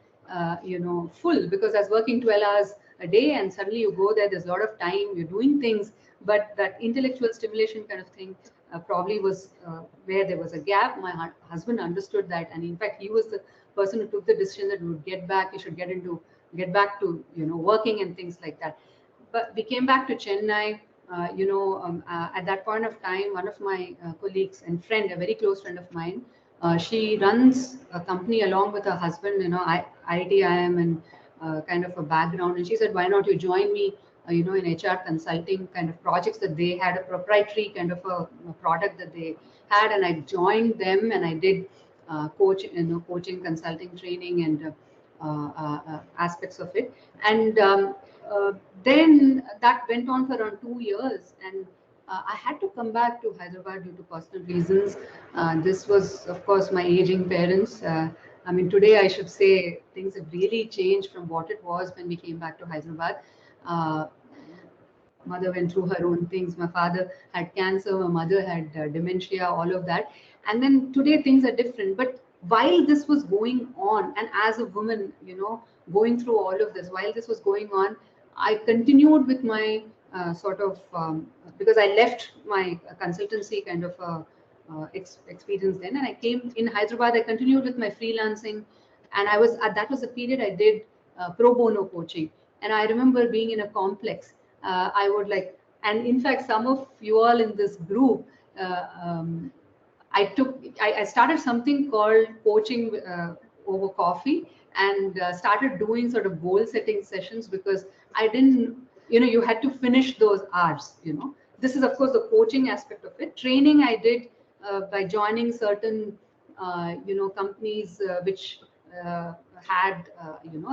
full, because I was working 12 hours a day, and suddenly you go there, there's a lot of time, you're doing things, but that intellectual stimulation kind of thing probably was where there was a gap. My husband understood that, and in fact, he was the person who took the decision that we would get back, you should get back to working and things like that. But we came back to Chennai. At that point of time, one of my colleagues and friend, a very close friend of mine, she runs a company along with her husband, IIM and kind of a background. And she said, why not you join me, in HR consulting kind of projects that they had, a proprietary kind of a product that they had. And I joined them and I did coaching, consulting, training. And aspects of it. And then that went on for around 2 years, and I had to come back to Hyderabad due to personal reasons. This was, of course, my aging parents. I mean, today I should say things have really changed from what it was when we came back to Hyderabad. Uh, Mother went through her own things. My father had cancer. My mother had dementia, all of that. And then today things are different. But while this was going on, and as a woman, going through all of this, while this was going on, I continued with my sort of, because I left my consultancy kind of experience then, and I came in Hyderabad. I continued with my freelancing, and that was the period I did pro bono coaching. And I remember being in a complex. I would like, and in fact, some of you all in this group, I started something called coaching over coffee, and started doing sort of goal setting sessions, because I didn't, you had to finish those hours. This is of course the coaching aspect of it. Training I did by joining certain companies which had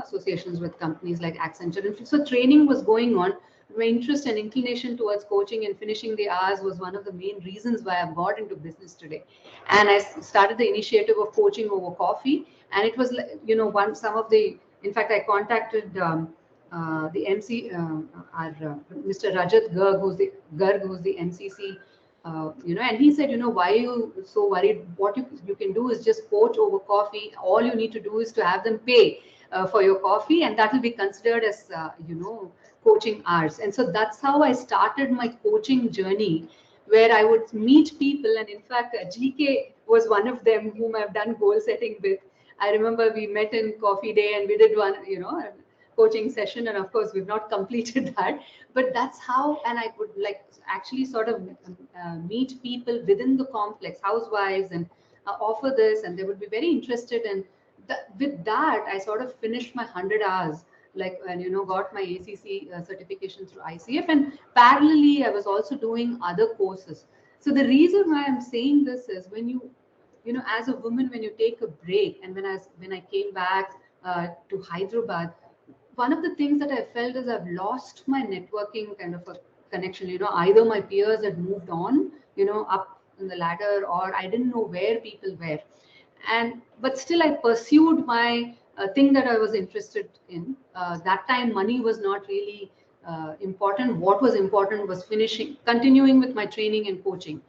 associations with companies like Accenture. And so training was going on. My interest and inclination towards coaching and finishing the hours was one of the main reasons why I've got into business today. And I started the initiative of coaching over coffee. And it was, some of the, in fact, I contacted the MC, Mr. Rajat Garg, who's the MCC, and he said, why are you so worried? What you can do is just coach over coffee. All you need to do is to have them pay for your coffee, and that will be considered as, coaching hours. And so that's how I started my coaching journey, where I would meet people. And in fact, GK was one of them whom I've done goal setting with. I remember we met in Coffee Day and we did one, coaching session, and of course we've not completed that, but that's how. And I would like actually sort of meet people within the complex, housewives, and offer this, and they would be very interested. And with that I sort of finished my 100 hours, like, and got my ACC certification through ICF, and parallelly I was also doing other courses. So the reason why I'm saying this is, when as a woman, when you take a break, and when I came back to Hyderabad, one of the things that I felt is I've lost my networking kind of a connection. Either my peers had moved on, up in the ladder, or I didn't know where people were. But still I pursued my thing that I was interested in. That time money was not really important. What was important was continuing with my training and coaching,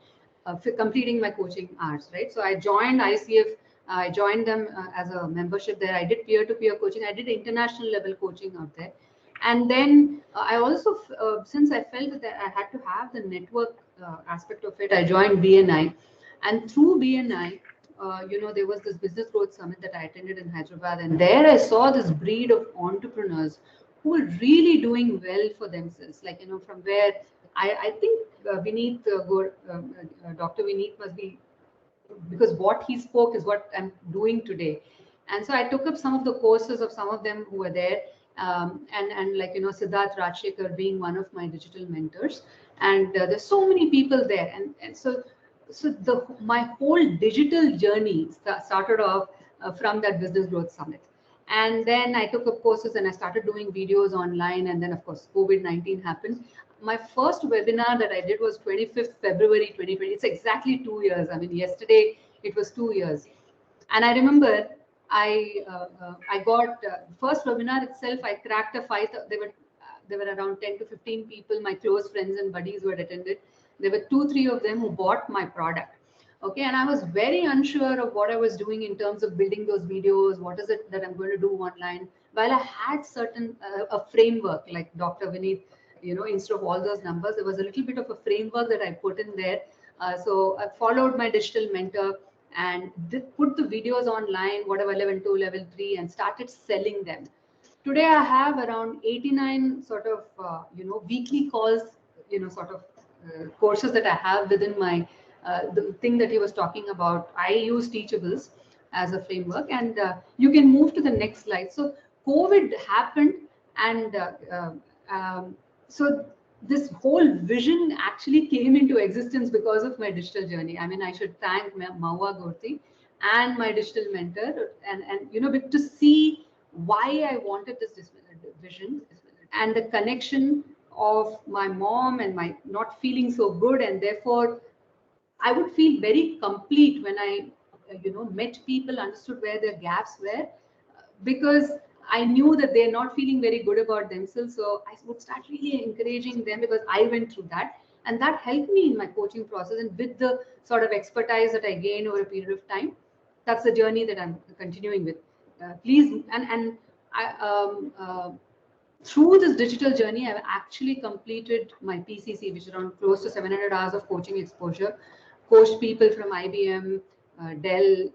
completing my coaching hours, right? So I joined ICF. I joined them as a membership there. I did peer-to-peer coaching. I did international level coaching out there. And then I also, since I felt that I had to have the network aspect of it, I joined BNI. And through BNI, there was this business growth summit that I attended in Hyderabad. And there I saw this breed of entrepreneurs who were really doing well for themselves. Like, from where I think Vineet, Dr. Vineet must be, because what he spoke is what I'm doing today. And so I took up some of the courses of some of them who were there, and like, Siddharth Rajshekar being one of my digital mentors. And there's so many people there, and so my whole digital journey started off from that business growth summit. And then I took up courses and I started doing videos online. And then of course COVID-19 happened. My first webinar that I did was 25th February 2020. It's exactly 2 years. I mean, yesterday it was 2 years. And I remember I got first webinar itself. I cracked a fight. There were around 10 to 15 people, my close friends and buddies who had attended. There were 2-3 of them who bought my product. Okay, and I was very unsure of what I was doing in terms of building those videos. What is it that I'm going to do online? While I had certain a framework, like Dr. Vineet, instead of all those numbers, there was a little bit of a framework that I put in there. So I followed my digital mentor and put the videos online, whatever, level 2, level 3, and started selling them. Today I have around 89 sort of, weekly calls, sort of courses that I have within my, the thing that he was talking about. I use Teachables as a framework, and you can move to the next slide. So COVID happened, and so this whole vision actually came into existence because of my digital journey. I mean, I should thank Mawa Gorti and my digital mentor, and but to see why I wanted this vision, and the connection of my mom and my not feeling so good, and therefore I would feel very complete when I, met people, understood where their gaps were, because I knew that they're not feeling very good about themselves. So I would start really encouraging them because I went through that. And that helped me in my coaching process. And with the sort of expertise that I gained over a period of time, that's the journey that I'm continuing with. Please, and I, through this digital journey, I've actually completed my PCC, which is around close to 700 hours of coaching exposure, coached people from IBM, Dell,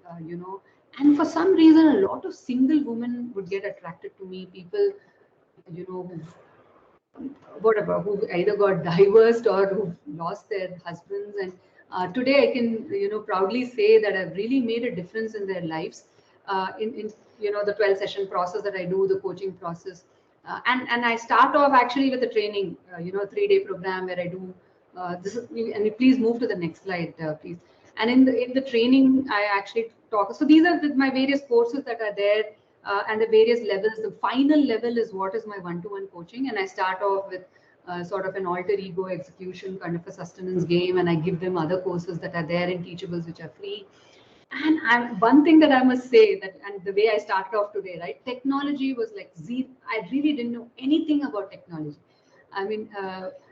and for some reason, a lot of single women would get attracted to me, people, who whatever, who either got divorced or who lost their husbands. And today I can, proudly say that I've really made a difference in their lives, in the 12 session process that I do, the coaching process. And I start off actually with a training, 3-day program where I do this is, and you please move to the next slide, please. And in the training, I actually talk. So these are my various courses that are there, and the various levels. The final level is what is my one-to-one coaching, and I start off with sort of an alter ego execution kind of a sustenance game, and I give them other courses that are there in Teachables, which are free. And one thing that I must say, that, and the way I started off today, right? Technology was like zero. I really didn't know anything about technology. I mean,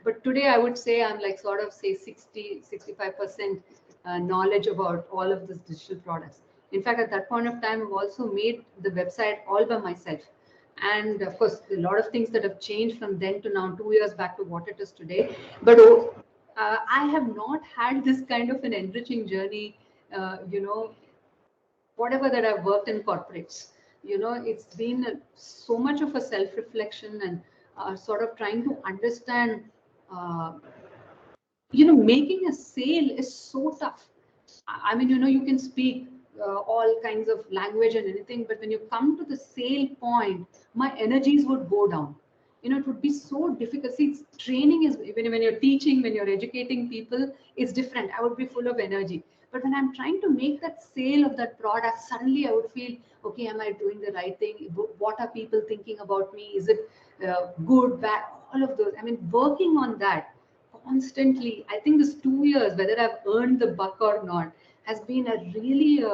but today I would say I'm like sort of say 65% knowledge about all of these digital products. In fact, at that point of time, I've also made the website all by myself. And of course, a lot of things that have changed from then to now, 2 years back to what it is today. But I have not had this kind of an enriching journey, whatever that I've worked in corporates. It's been so much of a self-reflection and sort of trying to understand, making a sale is so tough. I mean, you can speak all kinds of language and anything, but when you come to the sale point, my energies would go down. It would be so difficult. See, training is, even when you're teaching, when you're educating people, it's different. I would be full of energy. But when I'm trying to make that sale of that product, suddenly I would feel, okay, am I doing the right thing? What are people thinking about me? Is it good, bad? All of those. I mean, working on that constantly. I think this 2 years, whether I've earned the buck or not, has been a really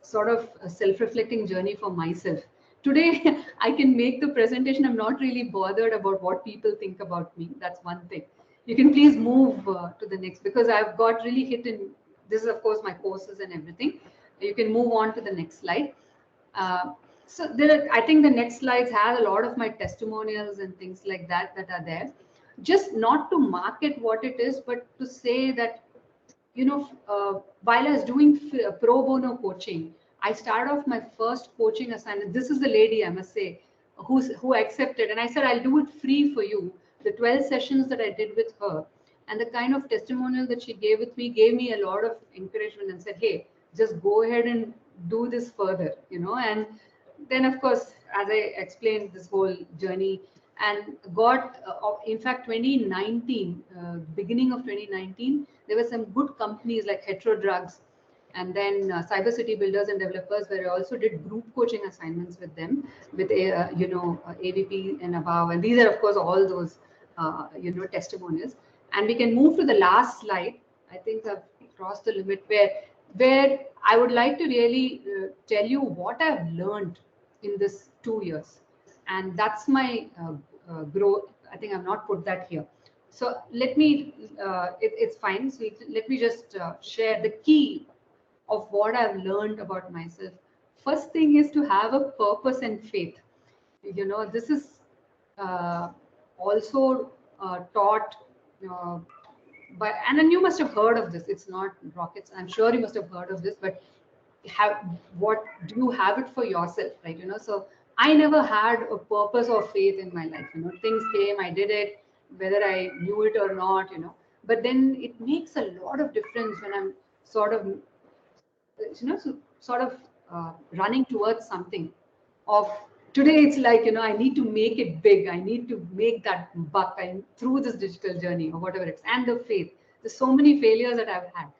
sort of a self-reflecting journey for myself. Today, I can make the presentation. I'm not really bothered about what people think about me. That's one thing. You can please move to the next, because I've got really hit in. This is, of course, my courses and everything. You can move on to the next slide. So I think the next slides have a lot of my testimonials and things like that are there. Just not to market what it is, but to say that, while I was doing pro bono coaching, I started off my first coaching assignment. This is the lady, I must say, who accepted. And I said, I'll do it free for you. The 12 sessions that I did with her and the kind of testimonial that she gave with me gave me a lot of encouragement and said, hey, just go ahead and do this further, and then of course, as I explained this whole journey, and got in fact 2019, beginning of 2019, there were some good companies like Hetero Drugs, and then Cyber City Builders and Developers, where I also did group coaching assignments with them, with AVP and above. And these are of course all those testimonials. And we can move to the last slide. I think I've crossed the limit where I would like to really tell you what I've learned in this 2 years. And that's my growth. I think I've not put that here. So let me, it's fine. So let me just share the key of what I've learned about myself. First thing is to have a purpose and faith. This is also taught and then you must have heard of this. It's not rockets. I'm sure you must have heard of this, but what do you have it for yourself, right? So I never had a purpose or faith in my life. Things came, I did it, whether I knew it or not. But then it makes a lot of difference when I'm sort of, running towards something. Of today, it's like, I need to make it big. I need to make that buck through this digital journey or whatever it's, and the faith. There's so many failures that I've had.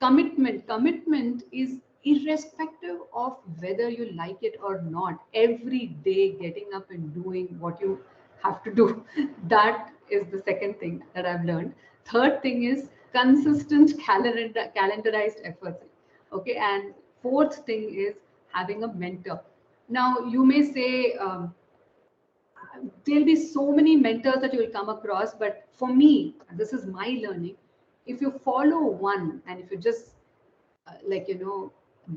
Commitment is irrespective of whether you like it or not, every day getting up and doing what you have to do. That is the second thing that I've learned. Third thing is consistent calendarized efforts. Okay, and fourth thing is having a mentor. Now you may say, there'll be so many mentors that you will come across, but for me, this is my learning. If you follow one and if you just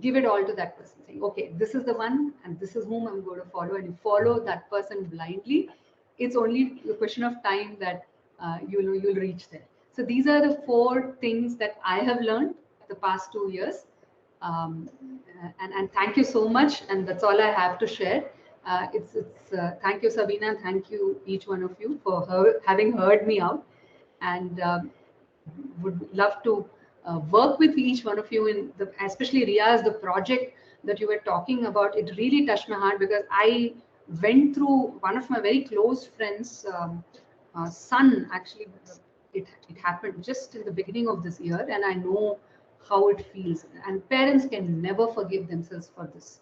give it all to that person, saying, okay, this is the one and this is whom I'm going to follow, and you follow that person blindly, it's only a question of time that you'll reach there. So these are the four things that I have learned the past 2 years. And thank you so much, and that's all I have to share. It's thank you, Sabina, and thank you each one of you for having heard me out, and would love to work with each one of you in the, especially Riaz, the project that you were talking about. It really touched my heart because I went through one of my very close friends' son. Actually, it happened just in the beginning of this year, and I know how it feels. And parents can never forgive themselves for this.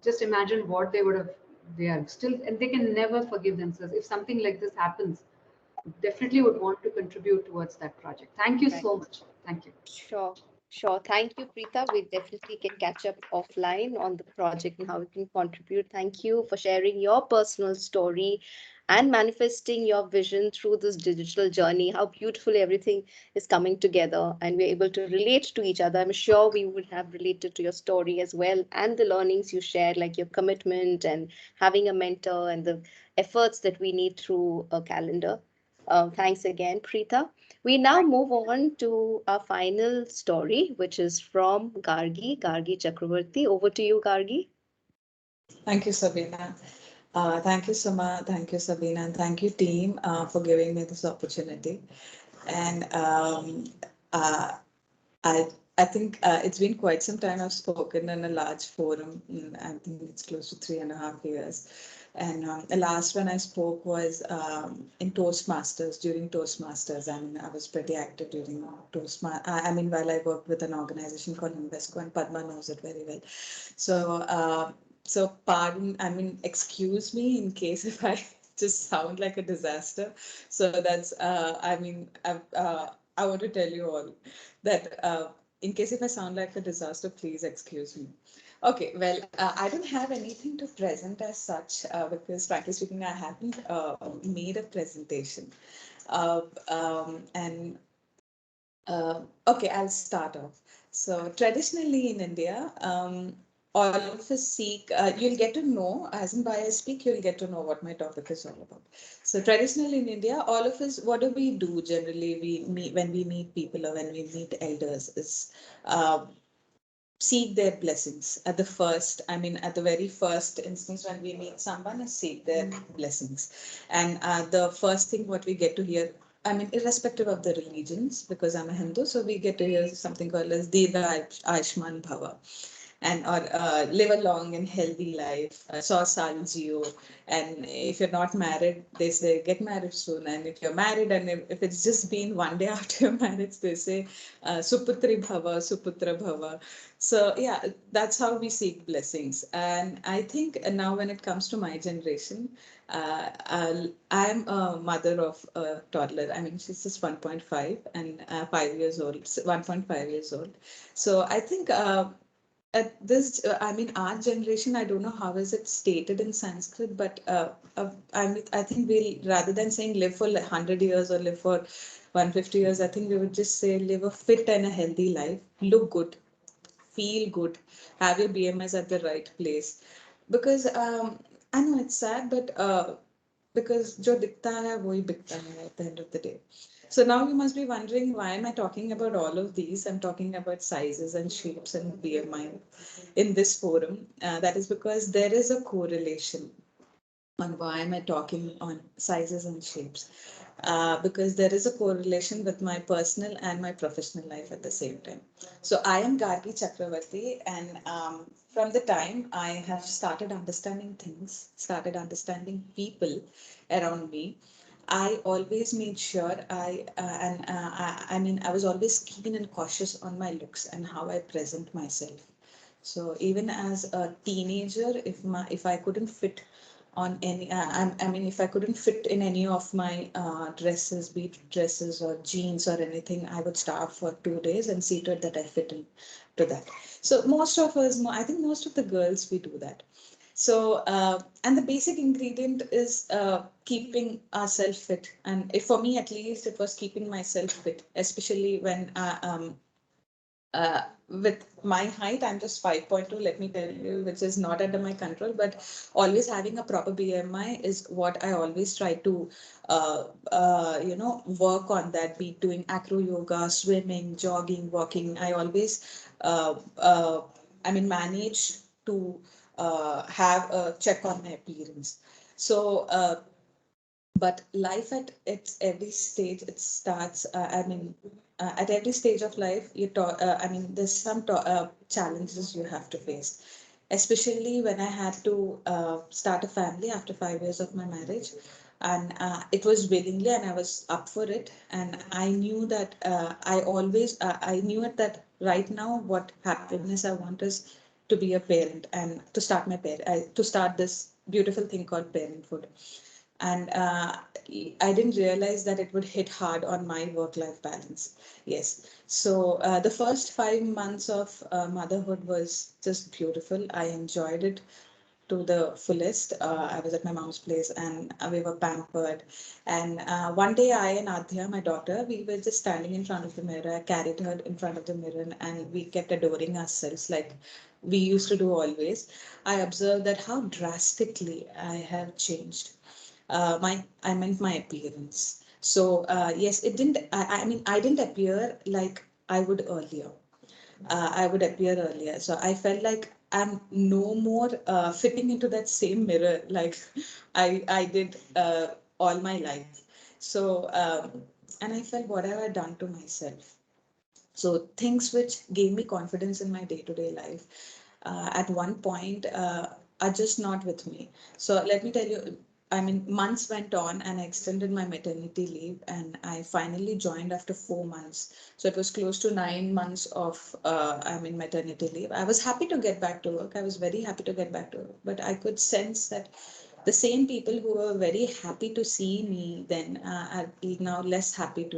Just imagine what they would have. They are still, and they can never forgive themselves if something like this happens. Definitely would want to contribute towards that project. Thank you Right. so much. Thank you. Sure, sure. Thank you, Preeta. We definitely can catch up offline on the project and how we can contribute. Thank you for sharing your personal story and manifesting your vision through this digital journey. How beautifully everything is coming together and we're able to relate to each other. I'm sure we would have related to your story as well and the learnings you shared, like your commitment and having a mentor and the efforts that we need through a calendar. Thanks again, Preeta. We now move on to our final story, which is from Gargi Chakravarti. Over to you, Gargi. Thank you, Sabina. Thank you, Suma. Thank you, Sabina. And thank you, team, for giving me this opportunity. And uh, I, I think it's been quite some time I've spoken in a large forum. I think it's close to 3.5 years. And the last one I spoke was in Toastmasters, during Toastmasters. I mean, I was pretty active during Toastmasters. I mean, while I worked with an organization called Invesco, and Padma knows it very well. So, so pardon, I mean, excuse me in case if I just sound like a disaster. So that's, I mean, I want to tell you all that in case if I sound like a disaster, please excuse me. Okay, well, I don't have anything to present as such because frankly speaking, I haven't made a presentation. And okay, I'll start off. So traditionally in India, all of us seek, you'll get to know, as in by I speak, you'll get to know what my topic is all about. So traditionally in India, all of us, what do we do generally? We meet when we meet people or when we meet elders is uh, seek their blessings at the first, I mean, at the very first instance when we meet someone is seek their blessings. And the first thing what we get to hear, I mean, irrespective of the religions, because I'm a Hindu, so we get to hear something called as Dirgha Aishman Bhava, and or live a long and healthy life, 100 saal jiyo. And if you're not married, they say get married soon. And if you're married, and if it's just been one day after your marriage, they say Suputri Bhava, Suputra Bhava. So yeah, that's how we seek blessings. And I think now when it comes to my generation, I'm a mother of a toddler. I mean, she's just 1.5 and 5 years old, 1.5 years old. So I think at this, I mean, our generation, I don't know how is it stated in Sanskrit, but I mean, I think we'll, rather than saying live for 100 years or live for 150 years, I think we would just say live a fit and a healthy life, look good, feel good, have your BMS at the right place. Because I know it's sad, but because jo dikta hai, wohi bikta hai at the end of the day. So now you must be wondering, why am I talking about all of these? I'm talking about sizes and shapes and BMI in this forum. That is because there is a correlation on why am I talking on sizes and shapes. Because there is a correlation with my personal and my professional life at the same time. So I am Gargi Chakravarti, and from the time I have started understanding things, started understanding people around me, I always made sure I mean, I was always keen and cautious on my looks and how I present myself. So even as a teenager, if I couldn't fit on any, I mean, if I couldn't fit in any of my dresses, be it dresses or jeans or anything, I would starve for 2 days and see to it that I fit in to that. So most of us, I think most of the girls, we do that. So, and the basic ingredient is keeping ourselves fit. And if, for me, at least, it was keeping myself fit, especially when with my height, I'm just 5.2, let me tell you, which is not under my control, but always having a proper BMI is what I always try to, work on that, be doing acro yoga, swimming, jogging, walking. I always, manage to have a check on my appearance. So, but life at its every stage, it starts at every stage of life, there's some challenges you have to face, especially when I had to start a family after 5 years of my marriage. And it was willingly, and I was up for it, and I knew that I knew it that right now what happiness I want is to be a parent and to start to start this beautiful thing called parenthood. And I didn't realize that it would hit hard on my work-life balance. Yes. So the first 5 months of motherhood was just beautiful. I enjoyed it to the fullest. I was at my mom's place and we were pampered. And one day I and Adhya, my daughter, we were just standing in front of the mirror. I carried her in front of the mirror and we kept adoring ourselves like we used to do always. I observed that how drastically I have changed. I meant my appearance. So yes, it didn't. I didn't appear like I would earlier. I would appear earlier. So I felt like I'm no more fitting into that same mirror like I did all my life. So and I felt what have I done to myself? So things which gave me confidence in my day-to-day life at one point are just not with me. So let me tell you, months went on and I extended my maternity leave and I finally joined after 4 months. So it was close to 9 months of, maternity leave. I was happy to get back to work. I was very happy to get back to work, but I could sense that the same people who were very happy to see me then are now less happy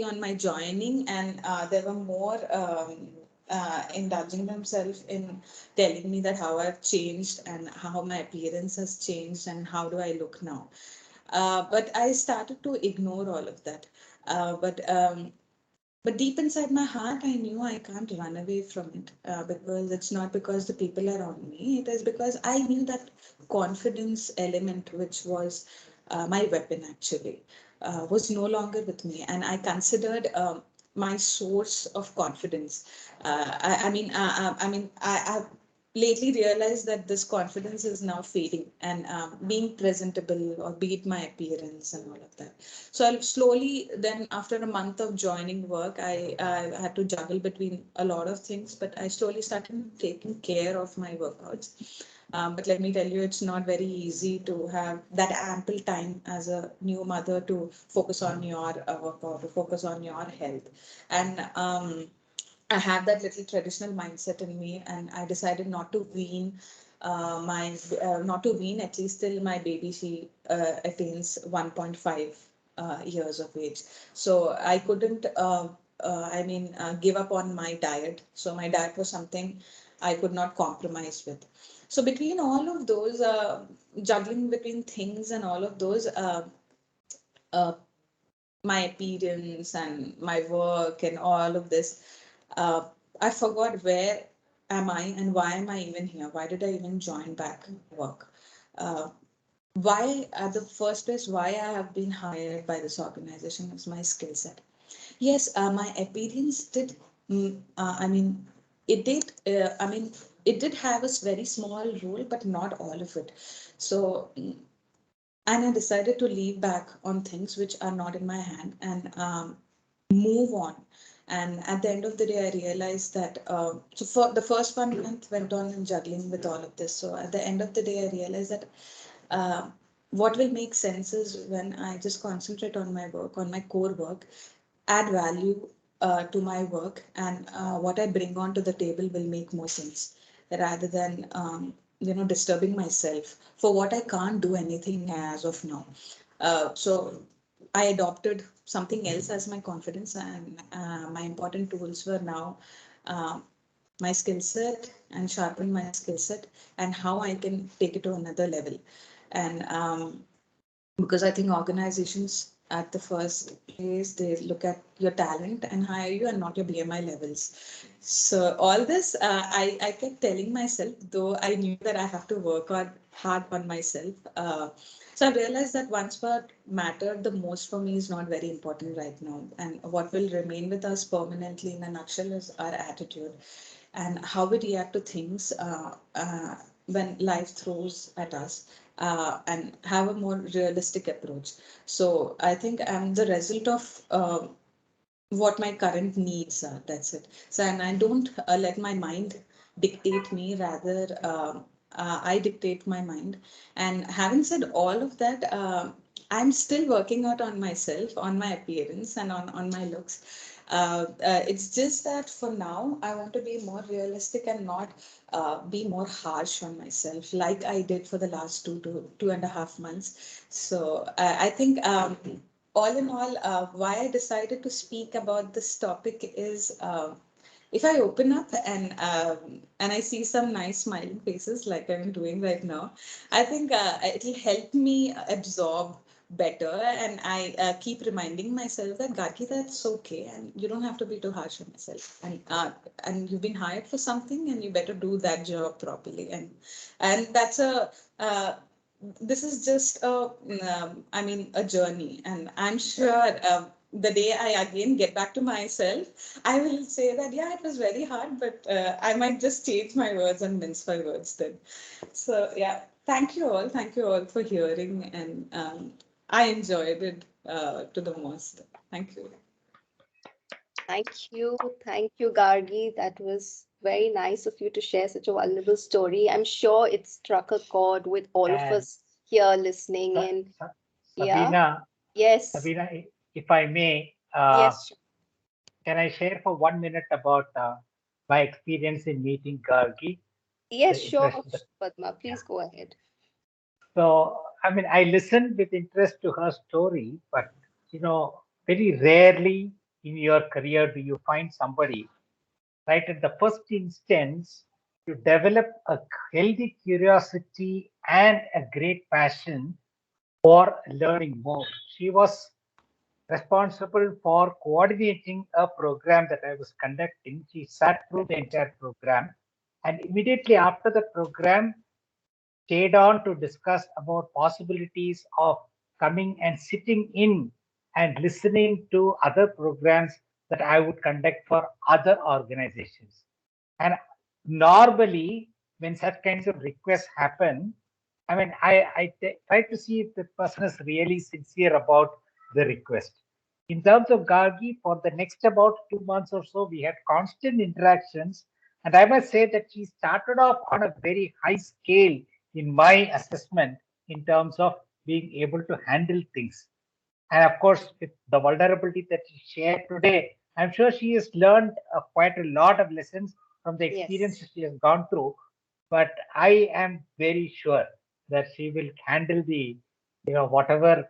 on my joining, and they were more indulging themselves in telling me that how I've changed and how my appearance has changed and how do I look now. But I started to ignore all of that. But deep inside my heart, I knew I can't run away from it because it's not because the people are on me. It is because I knew that confidence element, which was my weapon actually, was no longer with me. And I considered my source of confidence. I've lately realized that this confidence is now fading and being presentable or be it my appearance and all of that. So I'll slowly, then after a month of joining work, I had to juggle between a lot of things, but I slowly started taking care of my workouts. But let me tell you, it's not very easy to have that ample time as a new mother to focus on your workout, to focus on your health. And I have that little traditional mindset in me, and I decided not to wean not to wean at least till my baby she attains 1.5 years of age. So I couldn't, give up on my diet. So my diet was something I could not compromise with. So between all of those, juggling between things and all of those, uh, my appearance and my work and all of this, uh, I forgot where am I and why am I even here? Why did I even join back work? Uh, why, at the first place, why I have been hired by this organization is my skill set. Yes, my appearance did, it did, it did have a very small role, but not all of it. So, and I decided to leave back on things which are not in my hand and move on. And at the end of the day, I realized that, so for the first 1 month went on in juggling with all of this. So at the end of the day, I realized that uh, what will make sense is when I just concentrate on my work, on my core work, add value to my work, and what I bring onto the table will make more sense rather than disturbing myself for what I can't do anything as of now. So I adopted something else as my confidence, and my important tools were now uh, my skill set and sharpen my skill set and how I can take it to another level. And because I think organizations at the first place, they look at your talent and hire you and not your BMI levels. So all this, I kept telling myself, though I knew that I have to work hard on myself. So I realized that once what mattered the most for me is not very important right now. And what will remain with us permanently in a nutshell is our attitude and how we react to things when life throws at us, and have a more realistic approach. So I think I'm the result of what my current needs are. That's it. So, and I don't let my mind dictate me, rather, I dictate my mind. And having said all of that, I'm still working out on myself, on my appearance, and on my looks. It's just that for now, I want to be more realistic and not be more harsh on myself, like I did for the last 2.5 months. So I think all in all, why I decided to speak about this topic is if I open up and I see some nice smiling faces like I'm doing right now, I think it'll help me absorb better, and I keep reminding myself that Gaki, that's okay, and you don't have to be too harsh on yourself. And you've been hired for something, and you better do that job properly. And that's a this is just I mean, a journey, and I'm sure the day I again get back to myself, I will say that yeah, it was very hard, but I might just change my words and mince my words then. So yeah, thank you all for hearing, and I enjoyed it to the most. Thank you. Thank you, Gargi. That was very nice of you to share such a vulnerable story. I'm sure it struck a chord with all of And us here listening in. Yeah. Sabina, Yes. Sabina, if I may, Yes. can I share for 1 minute about my experience in meeting Gargi? Yes, The sure, impression that, Padma. Please go ahead. so, I mean, I listened with interest to her story, but very rarely in your career do you find somebody right at the first instance to develop a healthy curiosity and a great passion for learning more. She was responsible for coordinating a program that I was conducting. She sat through the entire program, and immediately after the program, stayed on to discuss about possibilities of coming and sitting in and listening to other programs that I would conduct for other organizations. And normally, when such kinds of requests happen, I mean, try to see if the person is really sincere about the request. In terms of Gargi, for the next about 2 months or so, we had constant interactions. And I must say that she started off on a very high scale in my assessment in terms of being able to handle things. And of course, with the vulnerability that she shared today, I'm sure she has learned quite a lot of lessons from the Yes. experiences she has gone through. But I am very sure that she will handle the, whatever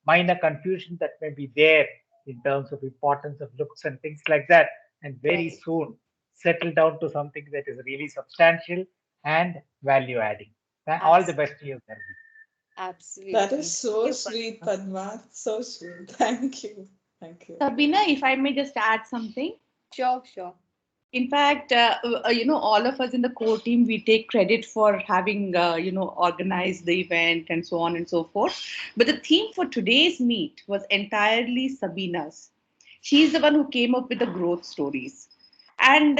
minor confusion that may be there in terms of importance of looks and things like that, and very Right. soon settle down to something that is really substantial and value adding. All the Abs best to you, Gargi. That Absolutely. is Thank so you, sweet, Padma. Padma. So sweet. Thank you. Thank you. Sabina, if I may just add something. Sure, sure. In fact, all of us in the core team, we take credit for having, organized the event and so on and so forth. But the theme for today's meet was entirely Sabina's. She's the one who came up with the growth stories. And,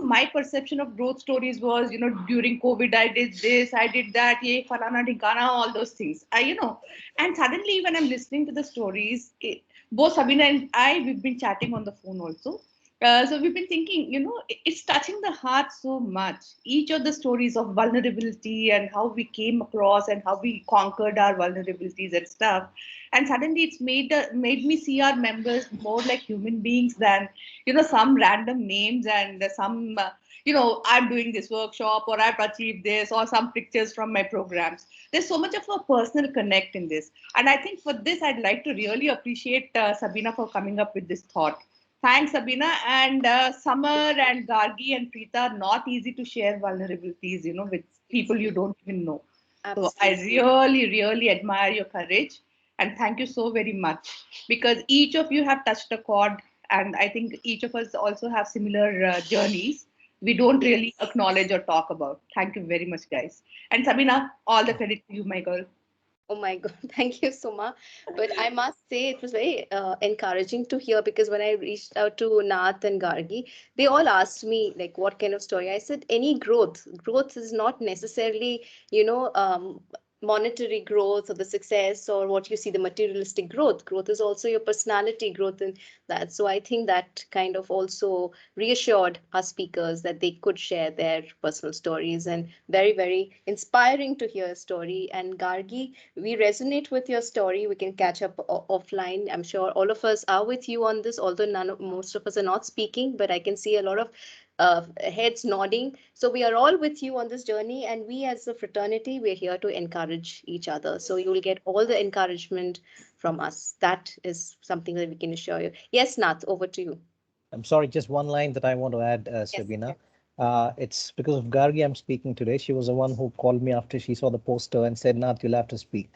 my perception of growth stories was, during COVID, I did this, I did that, ye, falana, dhikana, all those things. And suddenly when I'm listening to the stories, both Sabina and I, we've been chatting on the phone also, So we've been thinking, it's touching the heart so much. Each of the stories of vulnerability and how we came across and how we conquered our vulnerabilities and stuff. And suddenly it's made me see our members more like human beings than, some random names and some, I'm doing this workshop or I've achieved this or some pictures from my programs. There's so much of a personal connect in this. And I think for this, I'd like to really appreciate Sabina for coming up with this thought. Thanks, Sabina. And Summer and Gargi and Preeta are not easy to share vulnerabilities, with people you don't even know. So I Absolutely. really, really admire your courage. And thank you so very much because each of you have touched a chord. And I think each of us also have similar journeys we don't really Yes. acknowledge or talk about. Thank you very much, guys. And Sabina, all the credit to you, my girl. Oh my God, thank you, Suma. But I must say it was very encouraging to hear because when I reached out to Nath and Gargi, they all asked me like what kind of story. I said any growth. Growth is not necessarily, monetary growth or the success or what you see the materialistic growth. Growth is also your personality growth in that. So I think that kind of also reassured our speakers that they could share their personal stories and very, very inspiring to hear a story. And Gargi, we resonate with your story. We can catch up offline. I'm sure all of us are with you on this, although most of us are not speaking, but I can see a lot of heads nodding. So we are all with you on this journey, and we as a fraternity, we're here to encourage each other. So you will get all the encouragement from us. That is something that we can assure you. Yes, Nath, over to you. I'm sorry, just one line that I want to add, Yes. Sabina. It's because of Gargi I'm speaking today. She was the one who called me after she saw the poster and said, Nath, you'll have to speak.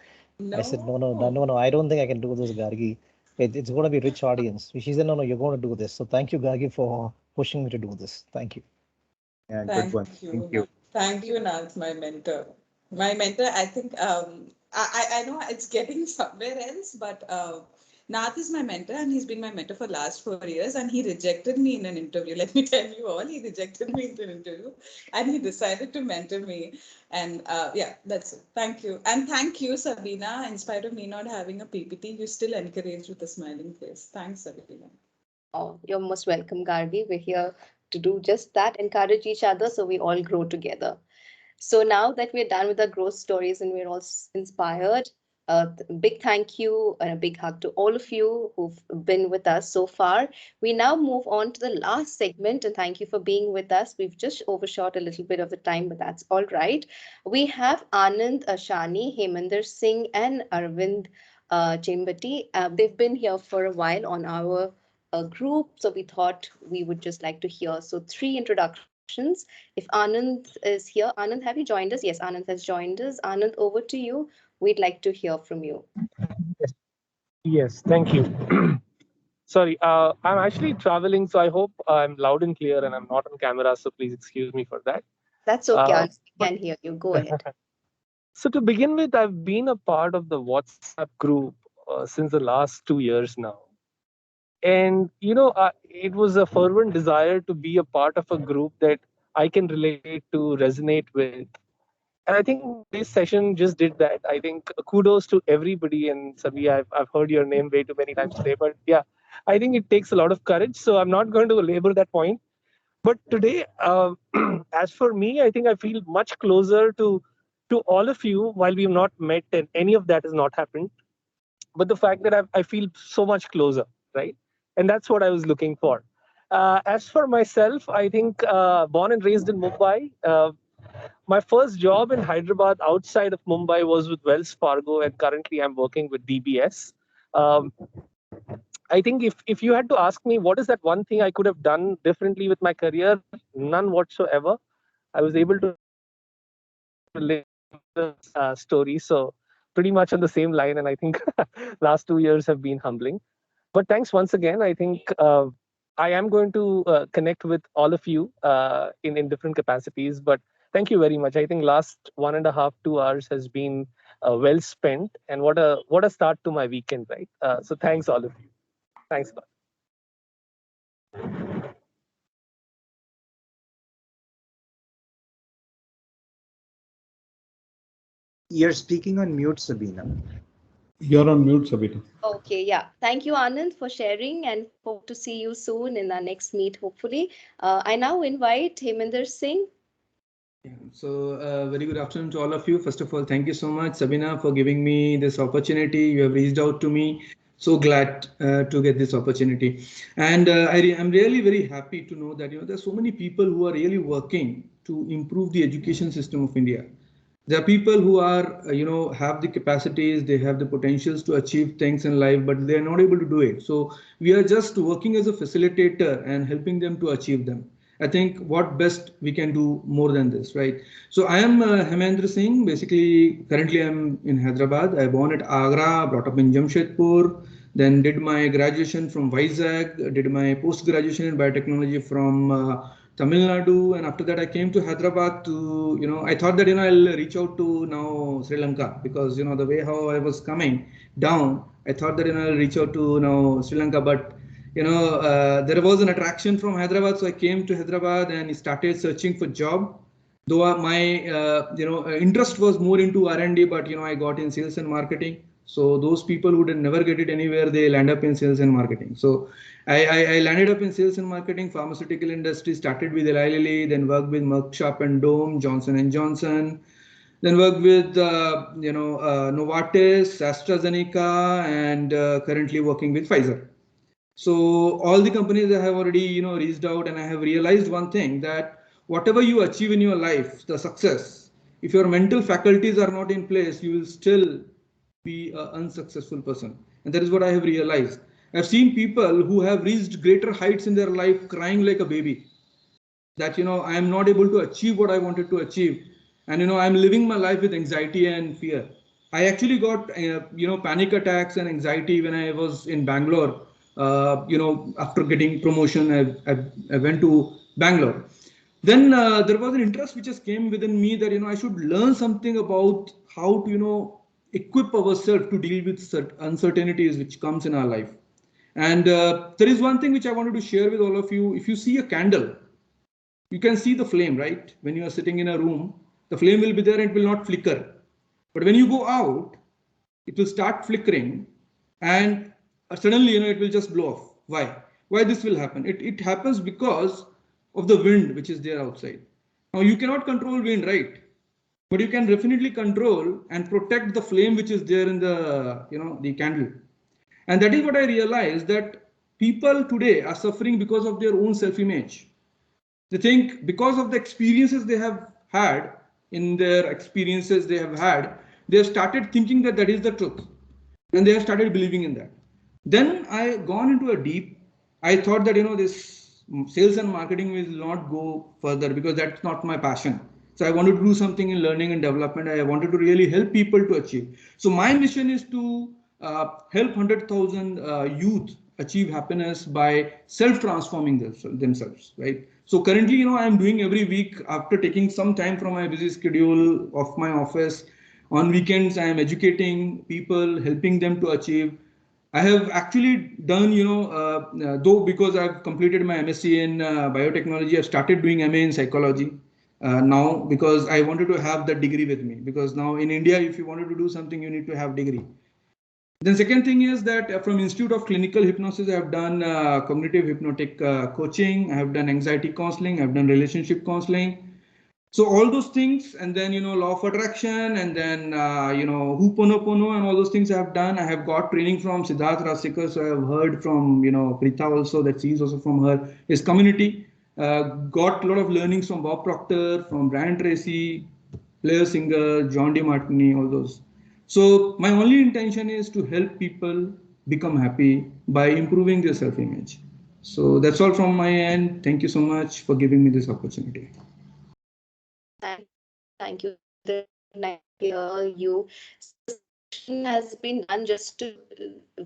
I said, no, no, no, No. no, no, I don't think I can do this, Gargi. It's going to be rich audience. She said, no, no, you're going to do this. So thank you, Gargi, for pushing me to do this. Thank you. Yeah, good one. Thank Thank you. you. Thank you, Nath, my mentor. My mentor, I think I know it's getting somewhere else, but Nath is my mentor and he's been my mentor for last 4 years and he rejected me in an interview. Let me tell you all, he rejected me in an interview and he decided to mentor me. And yeah, that's it. Thank you. And thank you, Sabina. In spite of me not having a PPT, you still encouraged with a smiling face. Thanks, Sabina. Oh, you're most welcome, Gargi. We're here to do just that, encourage each other so we all grow together. So now that we're done with our growth stories and we're all inspired, big thank you and a big hug to all of you who've been with us so far. We now move on to the last segment, and thank you for being with us. We've just overshot a little bit of the time, but that's all right. We have Anand Ashani, Heminder Singh, and Arvind Chimbati. They've been here for a while on our group, so we thought we would just like to hear. So, three introductions. If Anand is here, Anand, have you joined us? Yes, Anand has joined us. Anand, over to you. We'd like to hear from you. Yes, yes, thank you. Sorry, I'm actually traveling, so I hope I'm loud and clear and I'm not on camera, so please excuse me for that. That's okay, Uh, Anand. We but can hear you. Go ahead. so to begin with, I've been a part of the WhatsApp group since the last 2 years now. And, it was a fervent desire to be a part of a group that I can relate to, resonate with. And I think today's session just did that. I think kudos to everybody. And Sabi, I've heard your name way too many times today. But yeah, I think it takes a lot of courage. So I'm not going to labor that point. But today, as for me, I think I feel much closer to all of you while we've not met and any of that has not happened. But the fact that I feel so much closer, right? And that's what I was looking for. As for myself, I think born and raised in Mumbai, my first job in Hyderabad outside of Mumbai was with Wells Fargo, and currently I'm working with DBS. Um, I think if you had to ask me what is that one thing I could have done differently with my career, none whatsoever. I was able to relate the story, so pretty much on the same line. And I think last 2 years have been humbling. But thanks once again. I think I am going to connect with all of you in different capacities. But thank you very much. I think last 1.5, 2 hours has been well spent, and what a start to my weekend, right? So thanks all of you. Thanks a lot. You're speaking on mute, Sabina. You're on mute, Sabina. Okay, yeah. Thank you, Anand, for sharing and hope to see you soon in our next meet, hopefully. I now invite Heminder Singh. Yeah. So, very good afternoon to all of you. First of all, thank you so much, Sabina, for giving me this opportunity. You have reached out to me. So glad to get this opportunity, and I'm really very happy to know that there's so many people who are really working to improve the education system of India. There are people who are have the capacities, they have the potentials to achieve things in life, but they are not able to do it. So we are just working as a facilitator and helping them to achieve them. I think what best we can do more than this, right? So I am Hemendra Singh. Basically, currently I'm in Hyderabad. I born at Agra, brought up in Jamshedpur, then did my graduation from Vizag, did my post graduation in biotechnology from Tamil Nadu, and after that I came to Hyderabad to, I thought that, I'll reach out to now Sri Lanka, because, the way how I was coming down, I thought that, I'll reach out to now Sri Lanka, but, there was an attraction from Hyderabad, so I came to Hyderabad and started searching for job. Though my, interest was more into R&D, but, I got in sales and marketing. So those people who did never get it anywhere, they land up in sales and marketing. So I landed up in sales and marketing, pharmaceutical industry, started with Eli Lilly, then worked with Merck Sharp and Dome, Johnson and Johnson, then worked with Novartis, AstraZeneca, and currently working with Pfizer. So all the companies I have already reached out, and I have realized one thing, that whatever you achieve in your life, the success, if your mental faculties are not in place, you will still be an unsuccessful person. And that is what I have realized. I've seen people who have reached greater heights in their life crying like a baby, that I am not able to achieve what I wanted to achieve, and I'm living my life with anxiety and fear. I actually got panic attacks and anxiety when I was in Bangalore. After getting promotion, I went to Bangalore. Then there was an interest which just came within me, that I should learn something about how to equip ourselves to deal with uncertainties which comes in our life. And there is one thing which I wanted to share with all of you. If you see a candle, you can see the flame, right? When you are sitting in a room, the flame will be there and it will not flicker. But when you go out, it will start flickering, and suddenly, it will just blow off. Why? Why this will happen? It happens because of the wind which is there outside. Now you cannot control wind, right? But you can definitely control and protect the flame which is there in the, the candle. And that is what I realized, that people today are suffering because of their own self-image. They think because of the experiences they have had, in their experiences they have had, they have started thinking that that is the truth, and they have started believing in that. Then I gone into a deep. I thought that this sales and marketing will not go further, because that's not my passion. So I wanted to do something in learning and development. I wanted to really help people to achieve. So my mission is to help 100,000 youth achieve happiness by self-transforming themselves, right? So currently, I am doing every week, after taking some time from my busy schedule of my office. On weekends, I am educating people, helping them to achieve. I have actually done, though because I've completed my MSc in biotechnology, I've started doing MA in psychology now, because I wanted to have that degree with me. Because now in India, if you wanted to do something, you need to have degree. Then second thing is that from Institute of Clinical Hypnosis, I have done cognitive hypnotic coaching. I have done anxiety counseling. I've done relationship counseling. So all those things, and then law of attraction, and then Ho'oponopono, and all those things I have done. I have got training from Siddharth Rasikar, so I have heard from Prita also, that she is also from his community. Got a lot of learnings from Bob Proctor, from Brian Tracy, Blair Singer, John D. Martini, all those. So my only intention is to help people become happy by improving their self-image. So that's all from my end. Thank you so much for giving me this opportunity. Thank you. Nice to hear you. So this session has been done just to,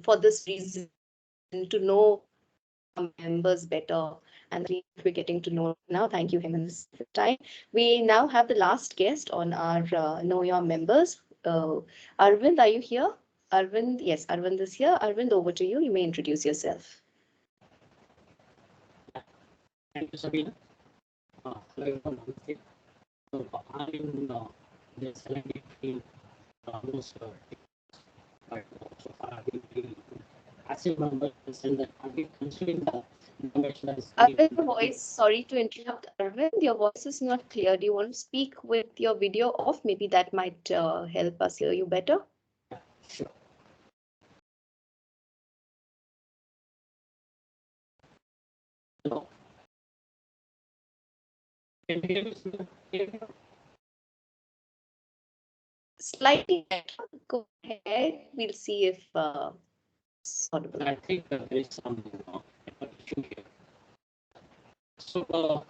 for this reason, to know our members better, and we're getting to know now. Thank you, Hemant, this time. We now have the last guest on our Know Your Members. Arvind, are you here? Arvind, yes, Arvind is here. Arvind, over to you. You may introduce yourself. Thank you, Sabina. Hello, everyone. Namaste. So I'm in the L&D field almost But so far, we passive numbers and that are we considering the numbers as Arvind, your voice, sorry to interrupt, Arvind, your voice is not clear. Do you want to speak with your video off? Maybe that might help us hear you better. sure. So, can you hear me, Sudha? Slightly better. Go ahead. We'll see if it's audible. I think there is some issue here. So,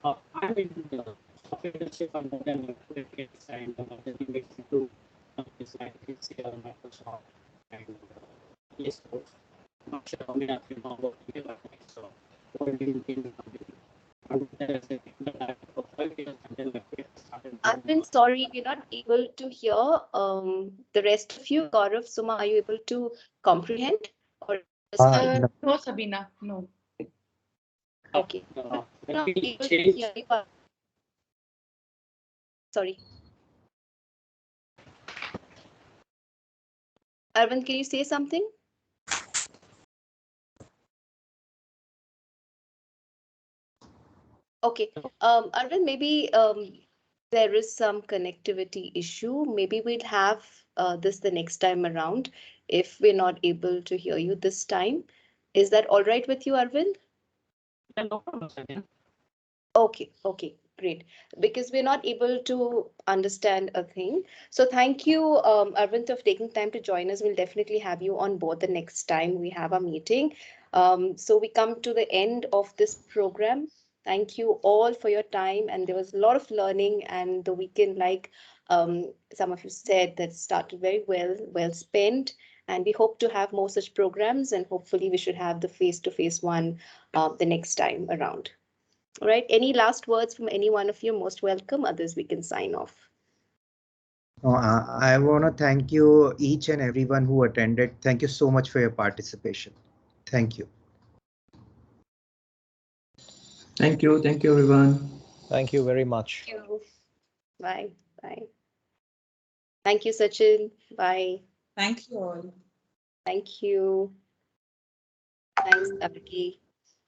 I'm in the software industry for more than 20 years, and marketing makes into companies like HCL, Microsoft, and Salesforce. Not sure how many of you know about so world in the company. And there is a that for 5 years, and then I started. Arvind, sorry, we're not able to hear the rest of you. Gaurav, Suma, are you able to comprehend? Or No, Sabina, no. okay. When Not we able to change, hear you. Sorry. Arvind, can you say something? Okay. Arvind, maybe there is some connectivity issue. Maybe we'll have this the next time around if we're not able to hear you this time. Is that all right with you, Arvind? yeah, no problem, Sabina. Okay, okay, great. Because we're not able to understand a thing. So thank you, Arvind, for taking time to join us. We'll definitely have you on board the next time we have a meeting. So we come to the end of this program. Thank you all for your time. And there was a lot of learning, and the weekend, like some of you said, that started very well, well spent. And we hope to have more such programs, and hopefully we should have the face-to-face one the next time around. All right. Any last words from any one of you? Most welcome. Others, we can sign off. I want to thank you each and everyone who attended. Thank you so much for your participation. Thank you. Thank you. Thank you, everyone. Thank you very much. Thank you. Bye. Bye. Thank you, Sachin. Bye. Thank you all. Thank you. Thanks, Abhi.